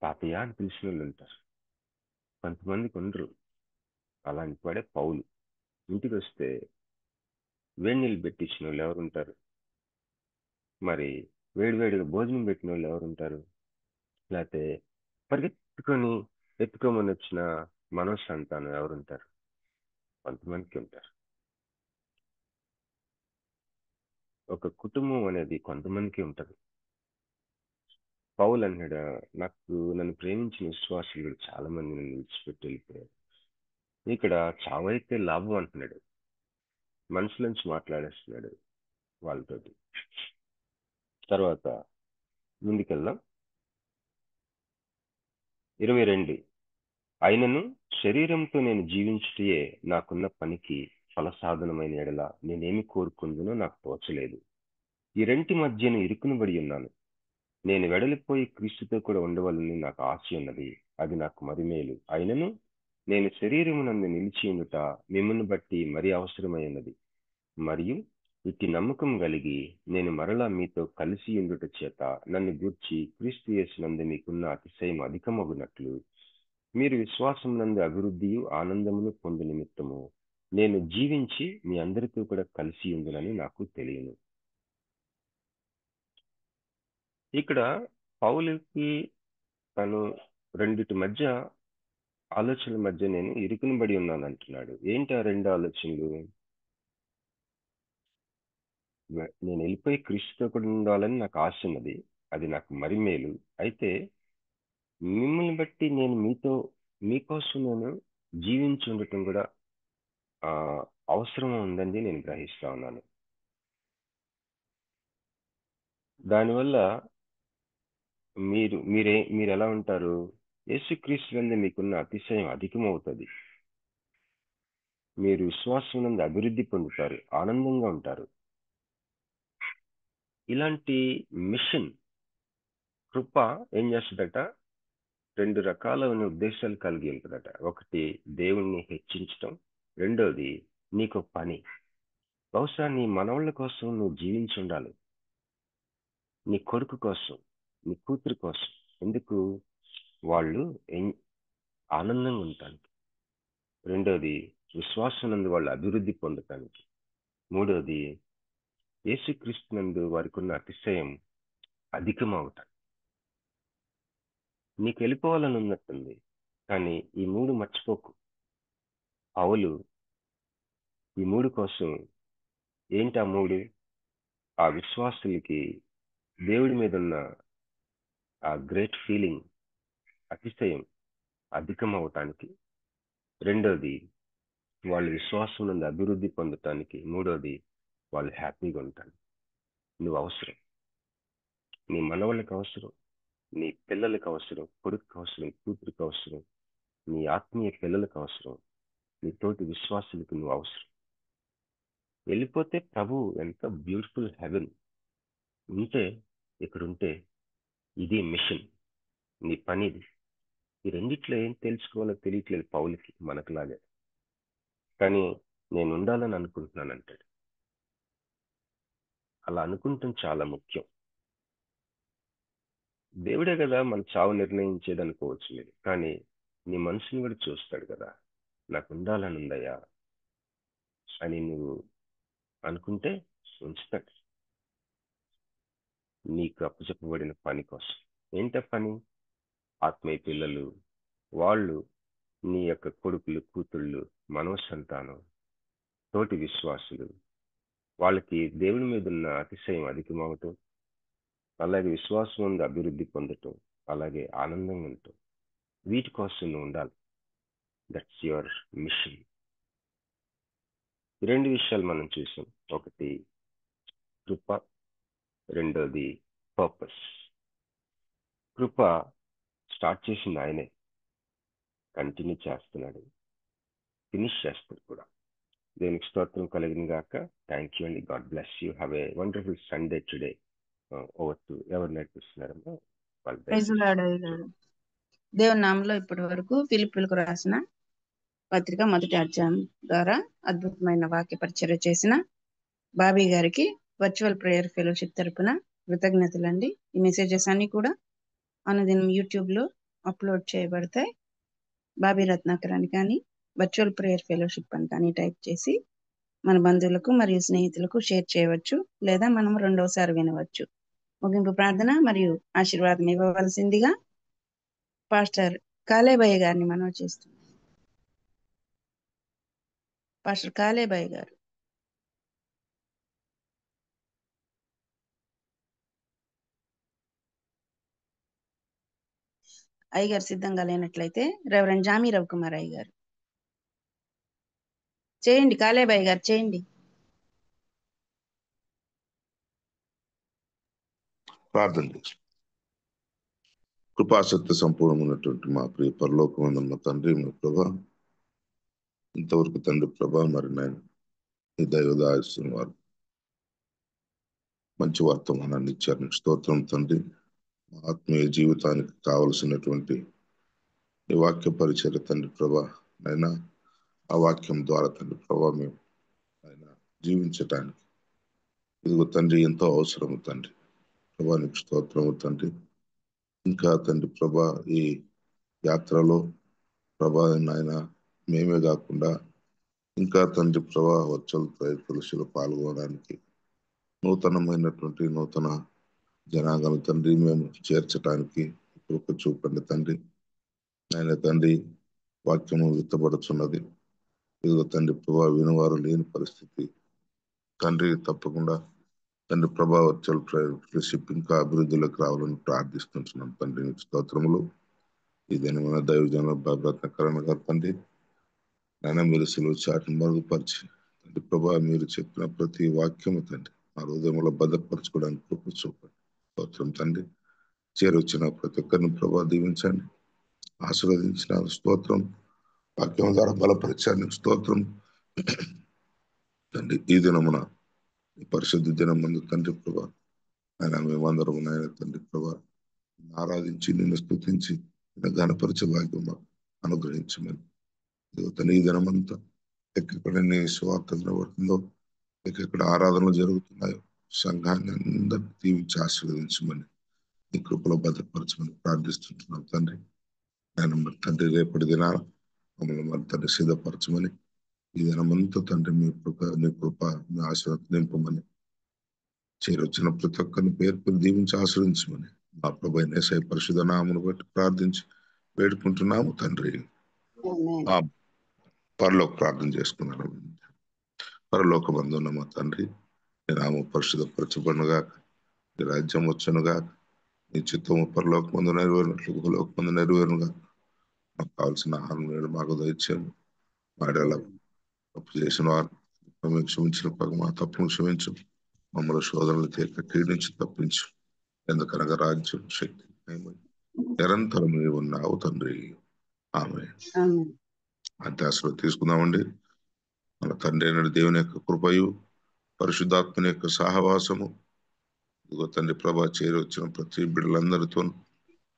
తాతయ్య అని పిలిచిన వాళ్ళు ఉంటారు, కొంతమందికి ఉండరు. అలాంటి వాడే పౌలు. ఇంటికి వస్తే వేడి నీళ్ళు పెట్టించిన వాళ్ళు ఎవరు ఉంటారు, మరి వేడివేడిగా భోజనం పెట్టిన వాళ్ళు ఎవరు ఉంటారు, లేకపోతే పరిగెత్తుకొని ఎత్తుకోమని వచ్చిన మనోసంతానం ఎవరుంటారు, కొంతమందికి ఉంటారు. ఒక కుటుంబం అనేది కొంతమందికి ఉంటుంది. పౌలు అన్నాడు, నన్ను ప్రేమించిన విశ్వాసులు కూడా చాలా మంది నన్ను విడిచిపెట్టి వెళ్ళిపోయారు. ఇక్కడ చావైతే లాభం అంటున్నాడు, మనసులోంచి మాట్లాడేస్తున్నాడు వాళ్ళతోటి. తర్వాత ముందుకెళ్దాం. 22, అయినను శరీరంతో నేను జీవించుటయే నాకున్న పనికి ఫలసాధనమైన ఎడల నేనేమి కోరుకుందునో నాకు తోచలేదు. ఈ రెంటి మధ్యను ఇరుకునబడి ఉన్నాను. నేను వెడలిపోయి క్రీస్తుతో కూడా ఉండవలని నాకు ఆశ ఉన్నది, అది నాకు మరి మేలు. అయినను నేను శరీరమునందు నిలిచి ఉండుట మిమ్మల్ని బట్టి మరి అవసరమై ఉన్నది. మరియు ఇట్టి నమ్మకం కలిగి నేను మరలా మీతో కలిసి ఉండుట చేత నన్ను గూర్చి క్రీస్తు యేసునందు మీకున్న అతిశయం అధికమగునట్లు మీరు విశ్వాసం నందు అభివృద్ధియు ఆనందమును పొందు నిమిత్తము నేను జీవించి మీ అందరితో కూడా కలిసి ఉండునని నాకు తెలియను. ఇక్కడ పౌలుకి తను రెండిటి మధ్య ఆలోచనల మధ్య నేను ఇరుకునబడి ఉన్నాను అంటున్నాడు. ఏంటి ఆ రెండు ఆలోచనలు? నేను వెళ్ళిపోయి క్రీస్తుతో కూడా ఉండాలని నాకు ఆశ ఉన్నది, అది నాకు మరి మేలు. అయితే మిమ్మల్ని బట్టి నేను మీకోసం నేను జీవించి ఉండటం కూడా అవసరం ఉందని నేను గ్రహిస్తా ఉన్నాను. దానివల్ల మీరు ఎలా ఉంటారు? యేసుక్రీస్తు నందు మీకున్న అతిశయం అధికమవుతుంది. మీరు విశ్వాసం నందు అభివృద్ధి పొందుతారు, ఆనందంగా ఉంటారు. ఇలాంటి మిషన్ కృప ఏం చేస్తుందట? రెండు రకాలైన ఉద్దేశాలు కలిగి ఉంటుందట. ఒకటి దేవుణ్ణి హెచ్చించటం, రెండోది నీకు పని. బహుశా నీ మనవాళ్ళ కోసం నువ్వు జీవించి ఉండాలి, నీ కొడుకు కోసం, నీ కూతురు కోసం. ఎందుకు? వాళ్ళు ఆనందంగా ఉండటానికి. రెండోది విశ్వాసం నందు వాళ్ళు అభివృద్ధి పొందటానికి. మూడోది యేసుక్రీస్తునందు వారికి ఉన్న అతిశయం అధికమవుతాయి. నీకు వెళ్ళిపోవాలని ఉన్నట్టుంది, కానీ ఈ 3 మర్చిపోకు. పౌలు ఈ 3 కోసం ఏంటి? ఆ 3 ఆ విశ్వాసులకి దేవుడి మీద ఉన్న ఆ గ్రేట్ ఫీలింగ్, అతిశయం అధికం అవటానికి. రెండోది, వాళ్ళ విశ్వాసం నుండి అభివృద్ధి పొందటానికి. మూడోది, వాళ్ళు హ్యాపీగా ఉంటారు. నువ్వు అవసరం, నీ మనవళ్ళకి అవసరం, నీ పిల్లలకి అవసరం, కొడుకు అవసరం, కూతురికి అవసరం, నీ ఆత్మీయ పిల్లలకు అవసరం, నీ తోటి విశ్వాసులకు నువ్వు అవసరం. వెళ్ళిపోతే ప్రభు ఎంత బ్యూటిఫుల్ హెవెన్ ఉంటే, ఇక్కడ ఉంటే ఇది మిషన్, నీ పని ఇది. ఈ రెండిట్లో ఏం తెలుసుకోవాలో తెలియట్లేదు పౌలుకి, మనకులాగే. కానీ నేను ఉండాలని అనుకుంటున్నాను అంటాడు. అలా అనుకుంటాం చాలా ముఖ్యం. దేవుడే కదా మన చావు నిర్ణయించేది అనుకోవచ్చు మీరు, కానీ నీ మనసుని కూడా చూస్తాడు కదా. నాకు ఉండాలని ఉందయ్యా అని నువ్వు అనుకుంటే ఉంచుతాడు నీకు అప్పచెప్పబడిన పని కోసం. ఏంట పని? ఆత్మీయ పిల్లలు, వాళ్ళు నీ యొక్క కొడుకులు, కూతుళ్ళు, మనవ సంతానం, తోటి విశ్వాసులు, వాళ్ళకి దేవుని మీద ఉన్న అతిశయం అధికమవటం, అలాగే విశ్వాసం ఉంది అభివృద్ధి పొందటం, అలాగే ఆనందంగా ఉండటం. వీటి కోసం నువ్వు ఉండాలి. That's your mission. ఈ 2 విషయాలు మనం చూసాం. ఒకటి కృప, రెండోది పర్పస్. కృప స్టార్ట్ చేసింది ఆయనే, కంటిన్యూ చేస్తున్నాడు, ఫినిష్ చేస్తాడు కూడా. దేవునికి స్తోత్రం కలిగిన గాక. థ్యాంక్ యూ అండి. God bless you. Have a wonderful Sunday today. Over to ఎవరు నేర్పిస్తున్నారమ్మా వాళ్ళు ప్రైజ్ దయచేసి. లార్డ్ అయ్య గారు. దేవుని నామంలో ఇప్పటి వరకు ఫిలిప్పీయులకు రాసిన పత్రిక 1వ అధ్యాయం ద్వారా అద్భుతమైన వాక్య పరిచర్య చేసిన బాబీ గారికి వర్చువల్ ప్రేయర్ ఫెలోషిప్ తరపున కృతజ్ఞతలండి. ఈ మెసేజెస్ అన్ని కూడా అనుదినం యూట్యూబ్ లో అప్లోడ్ చేయబడతాయి. బాబీ రత్నాకర్ అని కానీ వర్చువల్ ప్రేయర్ ఫెలోషిప్ అని కానీ టైప్ చేసి మన బంధువులకు మరియు స్నేహితులకు షేర్ చేయవచ్చు, లేదా మనం రెండోసారి వినవచ్చు. ముగింపు ప్రార్థన మరియు ఆశీర్వాదం ఇవ్వవలసిందిగా పాస్టర్ కాలేబయ్య గారిని మనవి చేస్తున్నాం. పాస్టర్ కాలేబయ్య గారు. అయ్యగారు సిద్ధంగా లేనట్లయితే రెవరెండ్ జామీ రవికుమార్ అయ్య గారు చేయండి. కాలేబయ్య గారు చేయండి. ప్రార్థన చేసి కృపాసక్తి సంపూర్ణమైనటువంటి మా ప్రియ పరలోకమందున్న తండ్రి, మీ ప్రభా, ఇంతవరకు తండ్రి ప్రభా, మరి నేను ఈ దైవదాసిన వారు మంచి వర్తమానాన్ని ఇచ్చారు. నీకు స్తోత్రం తండ్రి. మా ఆత్మీయ జీవితానికి కావలసినటువంటి ఈ వాక్య పరిచర్య తండ్రి ప్రభా, నైనా ఆ వాక్యం ద్వారా తండ్రి ప్రభా మేము ఆయన జీవించటానికి ఇదిగో తండ్రి ఎంతో అవసరము తండ్రి ప్రభా. నీకు స్తోత్రము తండ్రి. ఇంకా తండ్రి ప్రభా, ఈ యాత్రలో ప్రభా నాయన మేమే కాకుండా ఇంకా తండ్రి ప్రభా వర్చువల్ ప్రేయర్ ఫెలోషిప్లో పాల్గొనడానికి నూతన జనాంగాలు తండ్రి మేము చేర్చడానికి కృప చూపండి తండ్రి. ఆయన తండ్రి వాక్యము విత్తబడుతున్నది. ఇదిగో తండ్రి ప్రభా వినవారు లేని పరిస్థితి తండ్రి. తప్పకుండా తండ్రి ప్రభా వర్చువల్ ప్రేయర్ ఫెలోషిప్ ఇంకా అభివృద్ధిలోకి రావాలని ప్రార్థిస్తుంటున్నాం తండ్రి. నీకు స్తోత్రములు. ఇదేనా మన దైవజన రత్నకరణ గారు తండ్రి, నాయన మీరు సెలవు చాటును మరుగుపరిచి తండ్రి ప్రభా మీరు చెప్పిన ప్రతి వాక్యము తండ్రి మా హృదయంలో భద్రపరచుకోవడానికి కృప చూపండి. స్తోత్రం తండ్రి. చేరొచ్చిన ప్రతి ఒక్కరిని ప్రభా దీవించండి, ఆశీర్వదించిన స్తోత్రం. వాక్యం ద్వారా బలపరిచాన్ని స్తోత్రం తండ్రి. ఈ దినమున ఈ పరిశుద్ధ దినం ముందు తండ్రి ప్రభా ఆయన మేమందరం నాయన తండ్రి ప్రభా ఆరాధించి నిన్ను స్తుతించి నిన్ను ఘనపరిచే భాగ్యం మాకు అనుగ్రహించమని తండ్రి. ఈ దినమంతా ఎక్కడ నీ స్వార్థ నిలబడుతుందో, ఎక్కడ ఆరాధనలు జరుగుతున్నాయో సంఘాన్ని అందరినీ దీవించి ఆశీర్వదించమని నీ కృపలో భద్రపరచమని ప్రార్థిస్తుంటున్నాం తండ్రి. ఆయన మరి తండ్రి రేపటి దినాన మమ్మల్ని మరి తండ్రి సిద్ధపరచమని ఈ దినమంతా తండ్రి నీ కృప మీ ఆశీర్వాదం నింపమని చేరొచ్చిన ప్రతి ఒక్కరిని పేరు పేరు దీవించి ఆశ్రయించమని మా ప్రభు యేసయ్య పరిశుద్ధ నామమును బట్టి ప్రార్థించి వేడుకుంటున్నాము తండ్రి. ఆమేన్. ఆ పరలోక ప్రార్థన చేసుకున్నాను. పరలోకమందున్న మా తండ్రి, నీ నామము పరిశుద్ధపరచబడునుగా, నీ రాజ్యం వచ్చునుగా, నీ చిత్తము పరలోకమందు నెరవేరినట్లు భూలోకమందు నెరవేరునుగా. మాకు కావాల్సిన ఆహారం నేడు మాకు దయచేయము. మాడేలా తప్పు చేసిన వారు మేము క్షమించిన పగ మా తప్పును క్షమించు. మమ్మల్ని శోధనలు తీర్క కీడించి తప్పించు. ఎందుకనగా రాజ్యం, శక్తి, మహిమ నిరంతరం నీవు ఉన్నావు తండ్రి. ఆమె ఆమేన్. అత్యాసలో తీసుకుందామండి. మన తండ్రి అయిన దేవుని యొక్క కృపయు, పరిశుద్ధాత్మని యొక్క సహవాసము, ఇదిగో తండ్రి ప్రభా చేరి వచ్చిన ప్రతి బిడ్డలందరితో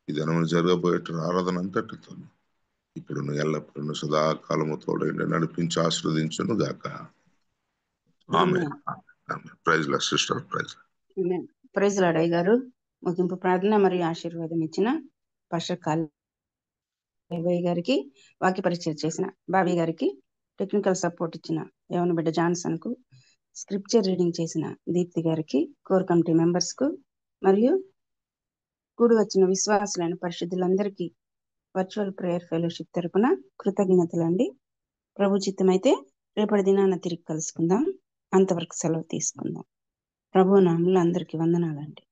ఈ దినమును జరగబోయే ఆరాధన అంతటితో ఇప్పుడు ఎల్లప్పుడూ సదాకాలము తోడైండి నడిపించి ఆశ్రవదించును గాక. ఆమె ప్రైజ్ లా సిస్టర్, ప్రైజ్. ప్రైజ్ లార్డ్ అయ్య గారు. ముగింపు ప్రార్థన మరియు ఆశీర్వాదం ఇచ్చిన పాస్టర్ కాళయ్య గారికి, వాక్య పరిచయం చేసిన బాబీ గారికి, టెక్నికల్ సపోర్ట్ ఇచ్చిన యవన బిడ్డ జాన్సన్ కు, స్క్రిప్చర్ రీడింగ్ చేసిన దీప్తి గారికి, కోర్ కమిటీ మెంబర్స్ కు మరియు కూడి వచ్చిన విశ్వాసులైన పరిశుద్ధులందరికీ వర్చువల్ ప్రేయర్ ఫెలోషిప్ తరపున కృతజ్ఞతలండి. ప్రభు చిత్తమైతే రేపటి దినాన తిరిగి కలుసుకుందాం. అంతవరకు సెలవు తీసుకుందాం. ప్రభు నామములో అందరికీ వందనాలండి.